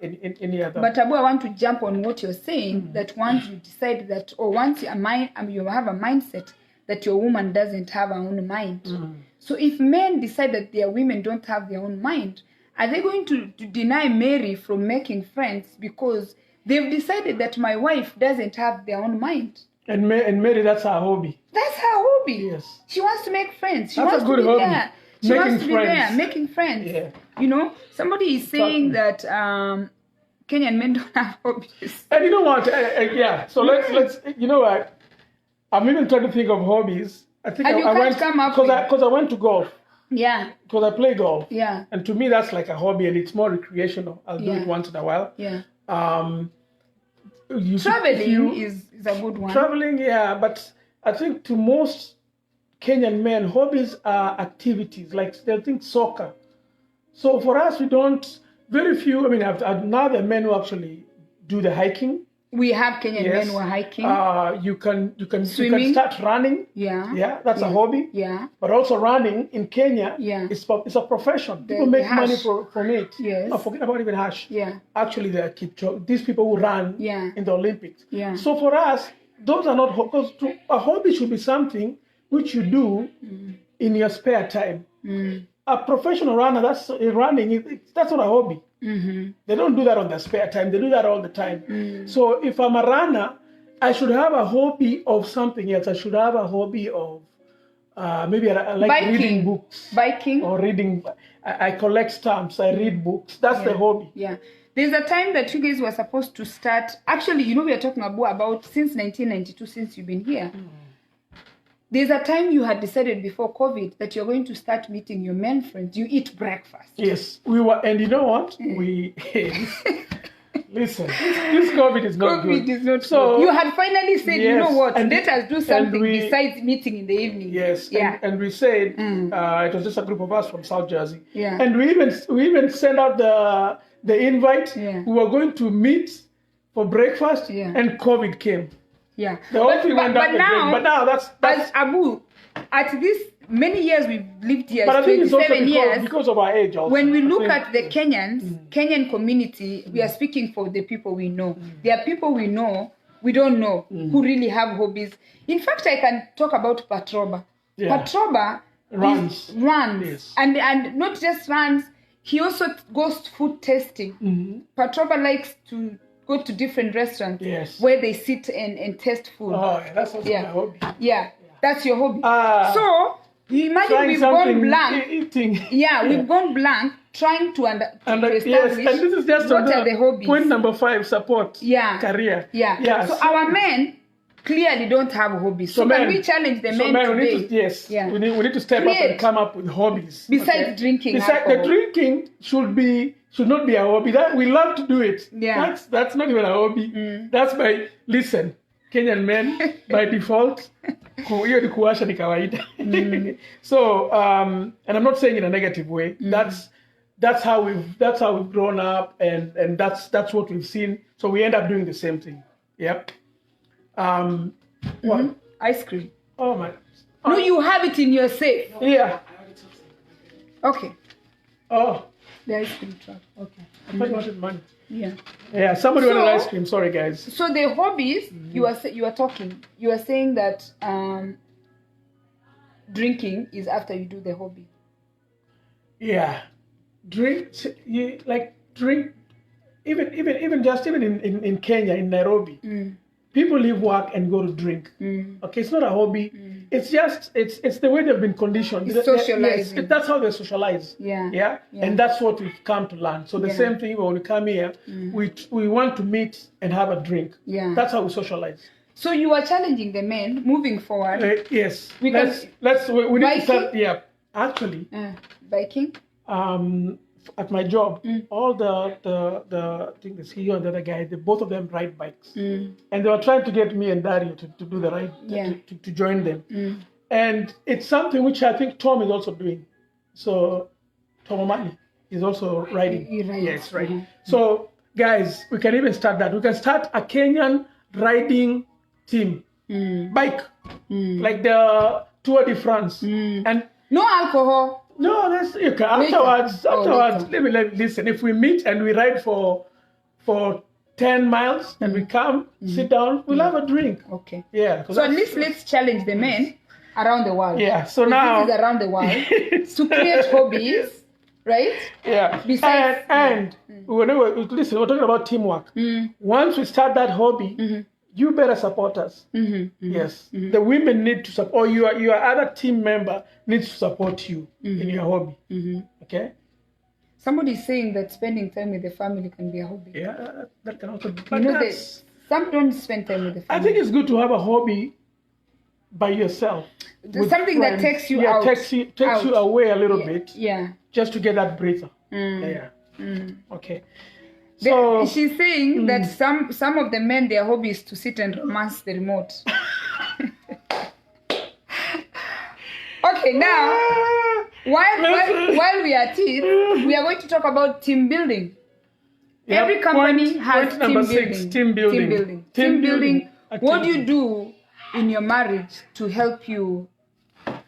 in any other. But Abu, I want to jump on what you're saying. That once you decide that, or once you have a mindset that your woman doesn't have her own mind. So if men decide that their women don't have their own mind, are they going to deny Mary from making friends because they've decided that my wife doesn't have their own mind? And Mary, that's her hobby. That's her hobby. Yes. She wants to make friends. She that's wants a good to be hobby. there. She wants to be there, making friends. Yeah. Somebody is saying that Kenyan men don't have hobbies. And you know what? So let's. You know what? I'm even trying to think of hobbies. I think I went because I went to golf. Yeah. Because I play golf. Yeah. And to me, that's like a hobby, and it's more recreational. I'll do it once in a while. Yeah. Traveling is a good one. Traveling, but I think to most Kenyan men, hobbies are activities. Like they'll think soccer. So for us, we don't. Very few. I mean, now the men who actually do the hiking. We have Kenyan men who are hiking. You can Swimming. You can start running. Yeah. That's a hobby. Yeah. But also running in Kenya. Yeah. It's a profession. People make money from it. Yes. No, forget about even hash. Yeah. Actually, they keep these people who run in the Olympics. Yeah. So for us, those are not because a hobby should be something which you do in your spare time. A professional runner, that's not a hobby. They don't do that on their spare time. They do that all the time. So if I'm a runner, I should have a hobby of something else. I should have a hobby of maybe I like biking. Reading books. Biking. Or reading. I collect stamps. I read books. That's the hobby. Yeah. There's a time that you guys were supposed to start. Actually, we are talking about since 1992, since you've been here. there's a time you had decided before COVID that you're going to start meeting your men friends. You eat breakfast. Yes, we were, and you know what? We listen. This COVID is not good. COVID is not so good. You had finally said, you know what? Let us do something besides meeting in the evening. Yes. Yeah. And we said it was just a group of us from South Jersey. Yeah. And we even sent out the invite. Yeah. We were going to meet for breakfast, and COVID came. Yeah. The whole thing went down the drain. But now that's as Abu, at this many years we've lived here, but I think it's also years, because of our age also. When we look at the Kenyan community, we are speaking for the people we know. There are people we know, we don't know, who really have hobbies. In fact, I can talk about Patroba. Yeah. Patroba runs. Yes. And not just runs, he also goes food tasting. Patroba likes to go to different restaurants where they sit and taste food. Oh, that's also my hobby. Yeah, that's your hobby. So, you imagine we've gone blank. Eating. Yeah, we've gone blank trying to establish and this is just what are the hobbies. Point number 5, support career. Yeah. So our men clearly don't have hobbies. So can we challenge the men today? We need to step up and come up with hobbies. Besides drinking alcohol. The drinking should not be a hobby. That we love to do it. Yeah. That's not even a hobby. That's listen, Kenyan men by default, hiyo ni kuwasha ni kawaida. So and I'm not saying in a negative way. That's how we've grown up, and that's what we've seen. So we end up doing the same thing. Yep. What? Ice cream. Oh my. No, you have it in your safe. Yeah. Okay. Oh. The ice cream truck. Okay. I thought you wanted money. Yeah. Somebody wanted ice cream. Sorry, guys. So the hobbies you are talking. You are saying that drinking is after you do the hobby. Yeah. Drink. Even in Kenya, in Nairobi. People leave work and go to drink. Okay, it's not a hobby. It's just it's the way they've been conditioned. It's socializing. That's how they socialize. Yeah. And that's what we've come to learn. So the same thing when we come here, we want to meet and have a drink. Yeah. That's how we socialize. So you are challenging the men moving forward. Yes. We need to start. Yeah. Actually. Biking. At my job, all the things here and the other guy, both of them ride bikes, and they were trying to get me and Dario to do the ride, to join them, and it's something which I think Tom is also doing. So Tom Omani is also riding. Yes, right. So guys, we can even start that. We can start a Kenyan riding team, bike, like the Tour de France, and no alcohol. No, that's okay. Afterwards, let me listen. If we meet and we ride for 10 miles and we come, sit down, we'll have a drink. Okay. Yeah. So at least let's challenge the men around the world. Yeah. So now this is around the world to create hobbies, right? Yeah. Besides, and listen, we're talking about teamwork. Once we start that hobby, you better support us. Yes. The women need to support, or your other team member needs to support you in your hobby. Okay? Somebody is saying that spending time with the family can be a hobby. Yeah, that can also be. Some don't spend time with the family. I think it's good to have a hobby by yourself. Something that takes you out. Takes you away a little bit. Yeah. Just to get that breather. Yeah. Okay. So, she's saying that some of the men, their hobby is to sit and romance the remote. Okay, now, while we are at it, we are going to talk about team building. Yep. Every company has team building. Team building. What do you do in your marriage to help you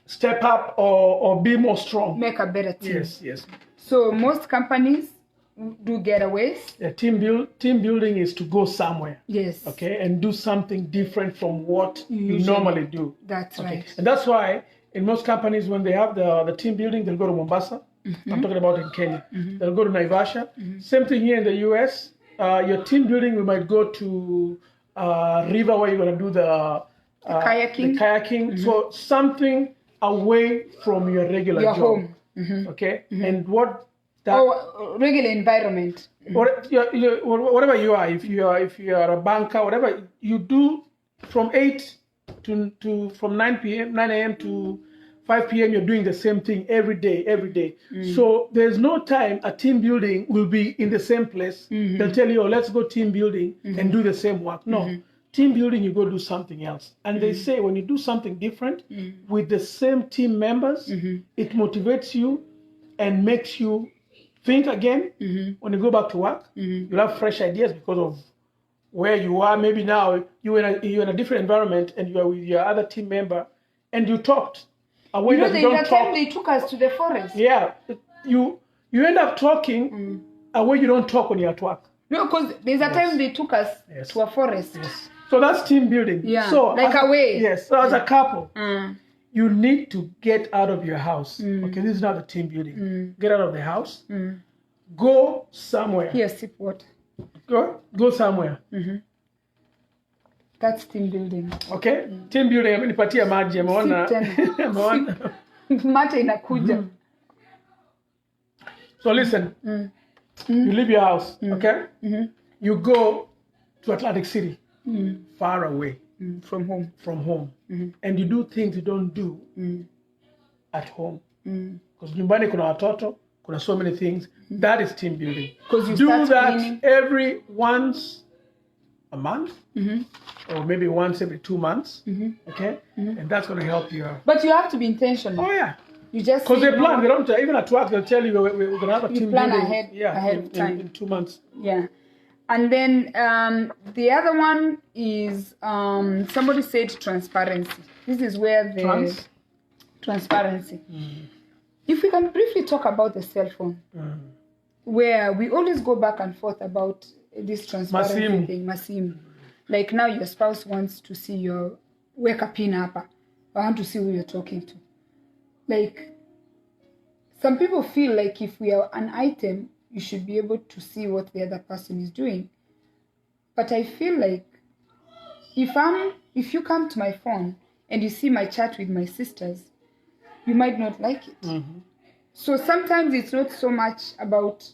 step up or be more strong? Make a better team. Yes. So most companies do getaways. Yeah, team building is to go somewhere. Yes. Okay, and do something different from what you normally do. That's right. And that's why in most companies, when they have the team building, they'll go to Mombasa. I'm talking about in Kenya. They'll go to Naivasha. Same thing here in the US. Your team building, we might go to river where you're going to do the kayaking. So something away from your regular job. Home. Okay, and what regular environment. Whatever you are, if you are a banker, whatever you do from 8 from 9 a.m. to 5 p.m. you're doing the same thing every day. So there's no time a team building will be in the same place. They'll tell you, oh, let's go team building and do the same work. No, team building, you go do something else. And they say when you do something different with the same team members, it motivates you and makes you think again. When you go back to work, you'll have fresh ideas because of where you are. Maybe now you're in a different environment and you are with your other team member and you talked. You know, the time they took us to the forest. Yeah, you end up talking a way you don't talk when you're at work. No, because there's a time they took us to a forest. So that's team building. Yeah, so like a way. Yes, so as a couple, you need to get out of your house. Okay, this is not the team building. Get out of the house. Go somewhere. Here, sip water. Go somewhere. That's team building. Okay? Team building, nipatia maji, ameona. Mate inakuja. So listen, you leave your house, okay? You go to Atlantic City, far away from home. And you do things you don't do at home. Because nyumbani kuna watoto, kuna so many things. That is team building. Because you do that cleaning every once a month, or maybe once every 2 months, okay? And that's going to help you. But you have to be intentional. Oh, yeah. You just because they plan. They don't. Even at work, they'll tell you we're going to have a team plan building. ahead of time in 2 months. Yeah, and then the other one is somebody said transparency. This is where the transparency. If we can briefly talk about the cell phone, where we always go back and forth about this transparency thing, Masim. Like now your spouse wants to see your wake up in upper. I want to see who you're talking to. Like some people feel like if we are an item, you should be able to see what the other person is doing. But I feel like if you come to my phone and you see my chat with my sisters, you might not like it. So sometimes it's not so much about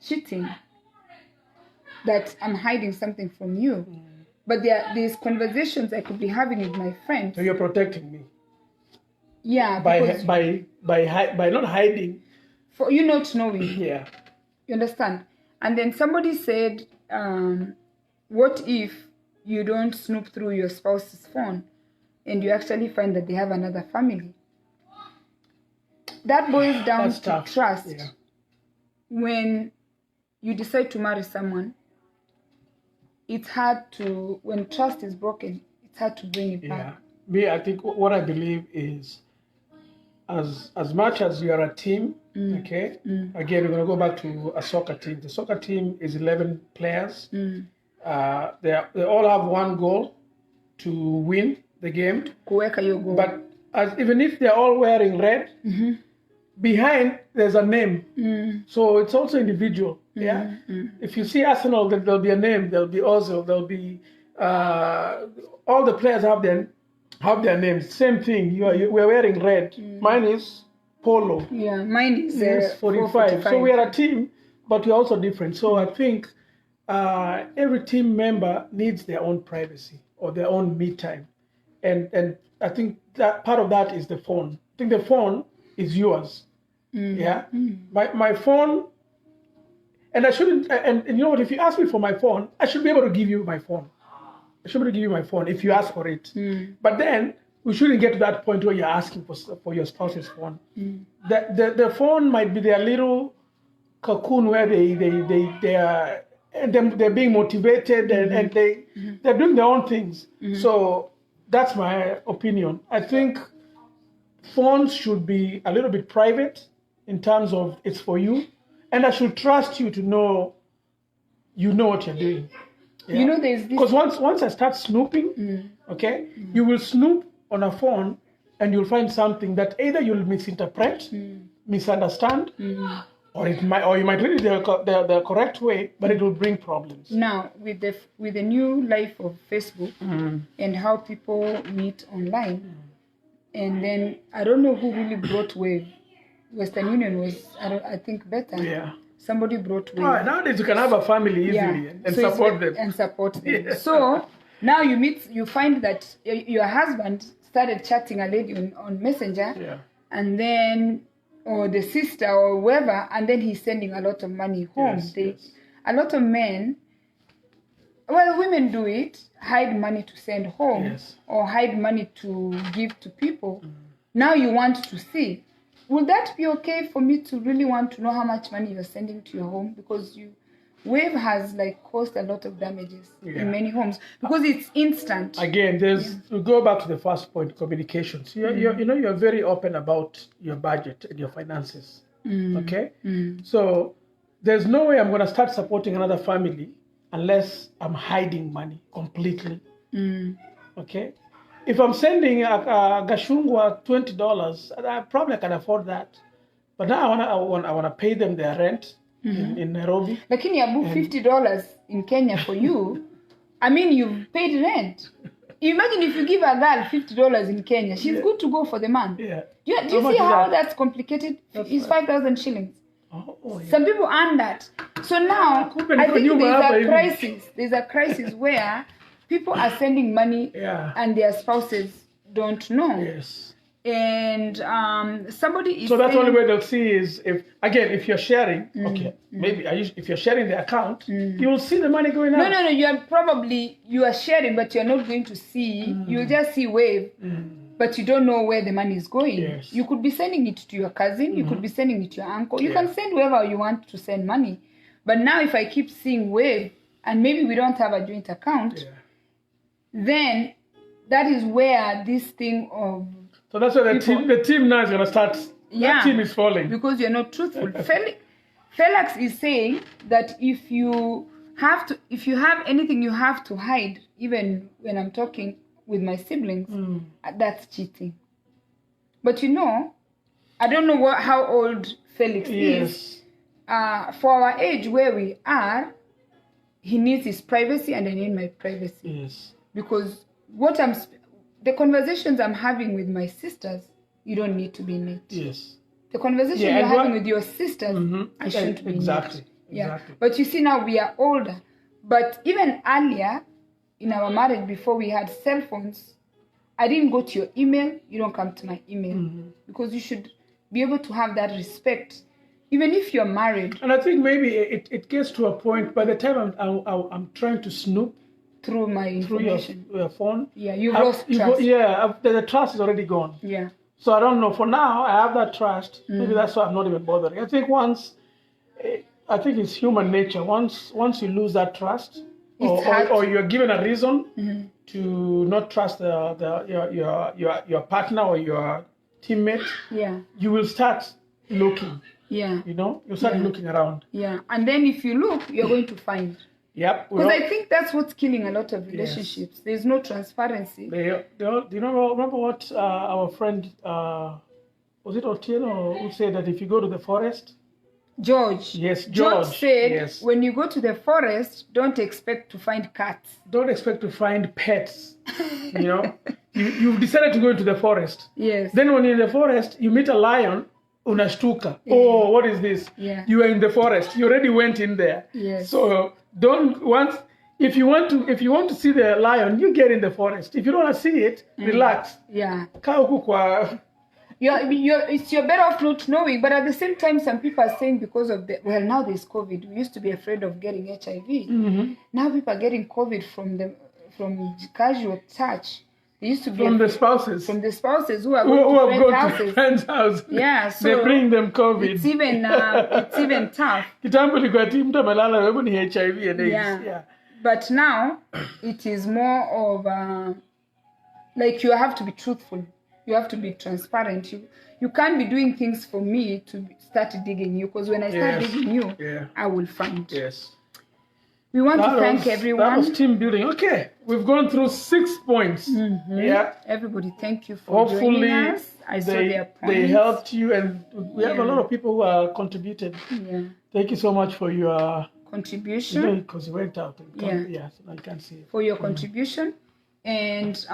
cheating that I'm hiding something from you. But there's conversations I could be having with my friends. So you're protecting me. Yeah. By not hiding. For you not knowing. Yeah. You understand? And then somebody said, what if you don't snoop through your spouse's phone and you actually find that they have another family? That boils down to trust. Yeah. When you decide to marry someone, it's hard to, when trust is broken, it's hard to bring it back. Me, I think what I believe is, as much as you are a team, okay, again, we're going to go back to a soccer team. The soccer team is 11 players. They all have one goal, to win the game. But even if they're all wearing red, behind there's a name. So it's also individual. Yeah. If you see Arsenal, there'll be a name. There'll be Ozil. There'll be all the players have their names. Same thing. We're wearing red. Mine is Polo. Yeah, mine is 45. So we are a team, but we're also different. So I think every team member needs their own privacy or their own me time, and I think that part of that is the phone. I think the phone is yours. Yeah, my phone. And I shouldn't, and you know what, if you ask me for my phone, I should be able to give you my phone. I should be able to give you my phone if you ask for it. But then, we shouldn't get to that point where you're asking for your spouse's phone. The phone might be their little cocoon where they're being motivated and they're doing their own things. So, that's my opinion. I think phones should be a little bit private in terms of it's for you. And I should trust you to know you know what you're doing. Yeah? You know, there's this... Because once I start snooping, okay, you will snoop on a phone and you'll find something that either you'll misinterpret, misunderstand, or you might read it the correct way, but it will bring problems. Now, with the new life of Facebook and how people meet online, and then I don't know who really brought Wave. Western Union was, I think, better. Yeah. Somebody brought Wave. Nowadays you can have a family easily and support them. And support them. Yeah. So Now you find that your husband started chatting a lady on Messenger, and then, or the sister or whoever, and then he's sending a lot of money home. A lot of men, well, women do it, hide money to send home, or hide money to give to people. Now you want to see. Would that be okay for me to really want to know how much money you're sending to your home? Because Wave has caused a lot of damages in many homes because it's instant. Again, we go back to the first point, communications. You're very open about your budget and your finances. Okay? So there's no way I'm going to start supporting another family unless I'm hiding money completely. Okay? If I'm sending a Gashungwa $20, I probably can afford that. But now I want to pay them their rent in Nairobi. Lakini abu $50 in Kenya for you, I mean, you've paid rent. Imagine if you give a girl $50 in Kenya, she's good to go for the month. Yeah. Do you see how that's complicated? It's 5,000 shillings. Some people earn that. So now, I think there's a crisis where people are sending money and their spouses don't know. Yes. And somebody is so that's the only way they'll see is if you're sharing, maybe if you're sharing the account, you'll see the money going out. No, you are sharing, but you're not going to see. You'll just see Wave, but you don't know where the money is going. Yes. You could be sending it to your cousin, you could be sending it to your uncle. You can send whoever you want to send money. But now if I keep seeing Wave, and maybe we don't have a joint account, then that is where this thing of... So that's why the team now is going to start. That team is falling. Because you're not truthful. Felix is saying that if you have anything you have to hide, even when I'm talking with my siblings, that's cheating. But I don't know how old Felix is. For our age where we are, he needs his privacy and I need my privacy. Yes. Because the conversations I'm having with my sisters, you don't need to be in it. Yes. The conversation you're having with your sisters, I shouldn't be in it. Exactly. But you see now we are older. But even earlier, in our marriage, before we had cell phones, I didn't go to your email, you don't come to my email. Because you should be able to have that respect, even if you're married. And I think maybe it gets to a point, by the time I'm trying to snoop, through my information. Through your phone. Yeah, you've lost trust. The trust is already gone. Yeah. So I don't know. For now, I have that trust. Maybe that's why I'm not even bothering. I think it's human nature. Once you lose that trust, or you're given a reason to not trust your partner or your teammate, you will start looking. Yeah. You'll start looking around. Yeah. And then if you look, you're going to find. Yep. Because I think that's what's killing a lot of relationships. Yes. There's no transparency. Do you remember what our friend, was it Otieno, who said that if you go to the forest? George. Yes, George said when you go to the forest, don't expect to find cats. Don't expect to find pets. You've decided to go into the forest. Yes. Then when you're in the forest, you meet a lion. Unashtuka. Oh, what is this? Yeah. You are in the forest. You already went in there. Yes. So if you want to see the lion, you get in the forest. If you don't want to see it, relax. Yeah. You're it's you're better off not knowing. But at the same time, some people are saying because of now there's COVID. We used to be afraid of getting HIV. Now people are getting COVID from casual touch. They used to be from the spouses who are going to friends' houses. Yeah, so they bring them COVID. It's even tough. HIV and AIDS. Yeah. But now it is more of you have to be truthful. You have to be transparent. You can't be doing things for me to start digging you, because when I start digging you, I will find. Yes. We want to thank everyone. That was team building. Okay, we've gone through 6 points. Yeah. Everybody, thank you for joining us. I saw their points. They helped you, and we have a lot of people who contributed. Yeah. Thank you so much for your contribution. Because you went out. And so I can't see it. For your contribution, and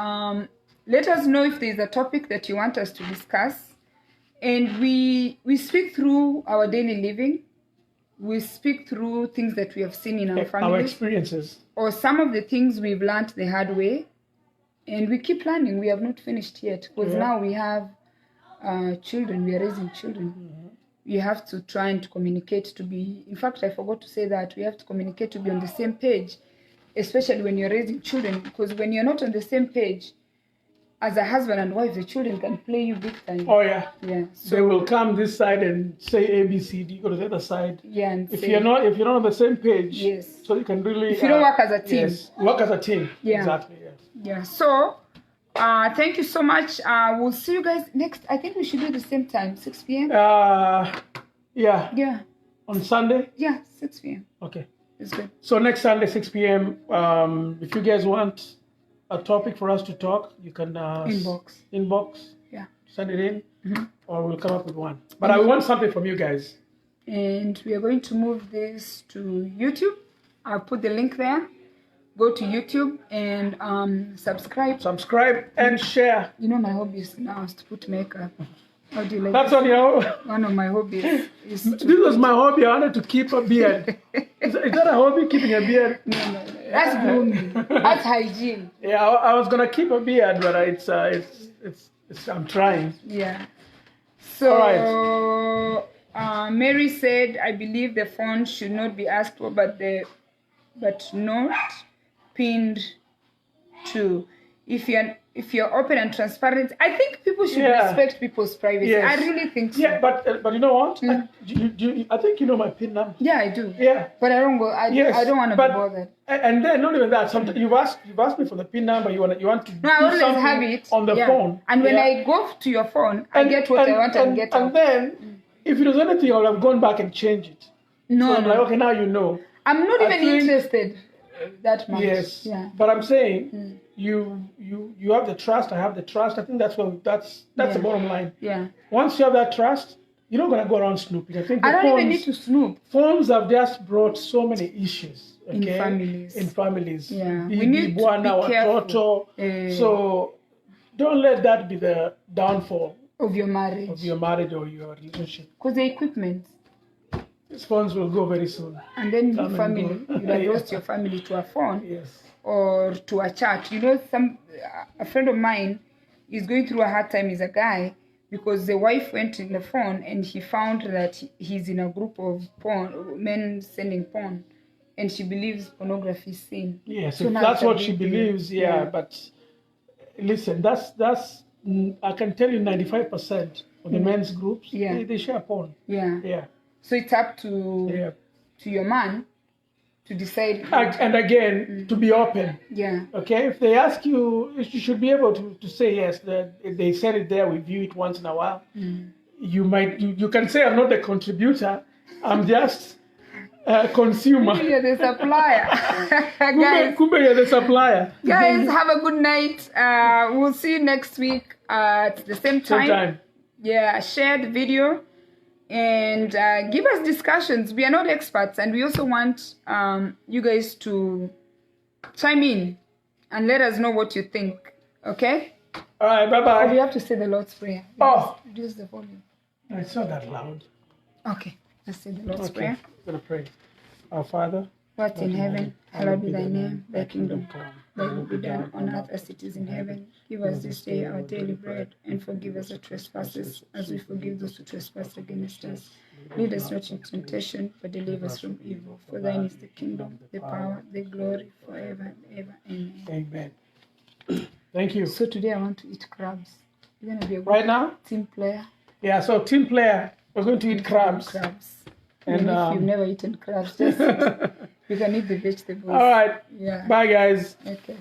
let us know if there is a topic that you want us to discuss. And we speak through our daily living. We speak through things that we have seen in our family. Our experiences. Or some of the things we've learned the hard way. And we keep learning. We have not finished yet. Because now we have children. We are raising children. Mm-hmm. You have to try and communicate to be... In fact, I forgot to say that. We have to communicate to be on the same page. Especially when you're raising children. Because when you're not on the same page, as a husband and wife, the children can play you big time. Oh, yeah. Yeah. So they will come this side and say A, B, C, D. Go to the other side. Yeah. And if you're not on the same page, yes. So you can really... If you don't work as a team. Yes, work as a team. Yeah. Exactly, yes. Yeah. So, thank you so much. We'll see you guys next. I think we should do the same time, 6 p.m. Yeah. Yeah. On Sunday? Yeah, 6 p.m. Okay. It's good. So next Sunday, 6 p.m. If you guys want a topic for us to talk, you can inbox. Yeah. Send it in, or we'll come up with one. But I want something from you guys. And we are going to move this to YouTube. I'll put the link there. Go to YouTube and subscribe. Subscribe and share. You know my hobbies now is to put makeup. How do you like That's this? on your... One of my hobbies is to... This was my hobby. I wanted to keep a beard. Is that a hobby, keeping a beard? No. That's grooming. That's hygiene. Yeah, I was gonna keep a beard, but it's I'm trying. Yeah. So, all right. Mary said, I believe the phone should not be asked for, but not pinned to. If you're open and transparent, I think people should respect people's privacy. Yes. I really think so. Yeah, but you know what? I think you know my PIN number. Yeah, I do. Yeah. But I don't go. I don't want to be bothered. And then not even that. Sometimes you've asked me for the PIN number. You want to no, I always have it on the phone. And when I go to your phone, I get what I want and get out. And then if it was anything, I would have gone back and changed it. No, so I'm like, okay, now you know. I'm not even interested that much. Yes. Yeah. But I'm saying you have the trust. I have the trust. I think that's the bottom line. Yeah. Once you have that trust, you're not gonna go around snooping. I think I don't even need to snoop. Phones have just brought so many issues. Okay? In families. Yeah. We need to be careful. So don't let that be the downfall of your marriage. Or your relationship. Because the equipment. These phones will go very soon. And then your family, you have lost your family to a phone. Yes. Or to a chat. You know, a friend of mine is going through a hard time as a guy because the wife went in the phone and he found that he's in a group of men sending porn, and she believes pornography is sin. Yes, so that's what she believes. Yeah, but listen, that's I can tell you 95% of the men's groups they share porn. Yeah. Yeah. So it's up to your man to decide. And again, to be open. Yeah. Okay? If they ask you, you should be able to say yes. That if they said it there, we view it once in a while. You can say I'm not the contributor. I'm just a consumer. You're the supplier. Guys, you're the supplier. Guys, have a good night. We'll see you next week at the same time. Yeah, share the video. And give us discussions. We are not experts, and we also want you guys to chime in and let us know what you think. Okay? All right, bye-bye. Oh, we have to say the Lord's Prayer. Reduce the volume. No, it's not that loud. Okay, let's say the Lord's Prayer. I'm going to pray. Our Father, who art in heaven, hallowed be thy name. Thy kingdom come. Thy will be done on earth as it is in heaven. Give us this day our daily bread, and forgive us our trespasses, as we forgive those who trespass against us. Lead us not into temptation, but deliver us from evil. For thine is the kingdom, the power, the glory, forever and ever. Amen. Amen. Thank you. So today I want to eat crabs. You're gonna be a good team player. Yeah. So team player, we're going to eat crabs. And if you've never eaten crabs, just you can eat the vegetables. All right. Yeah. Bye, guys. Okay.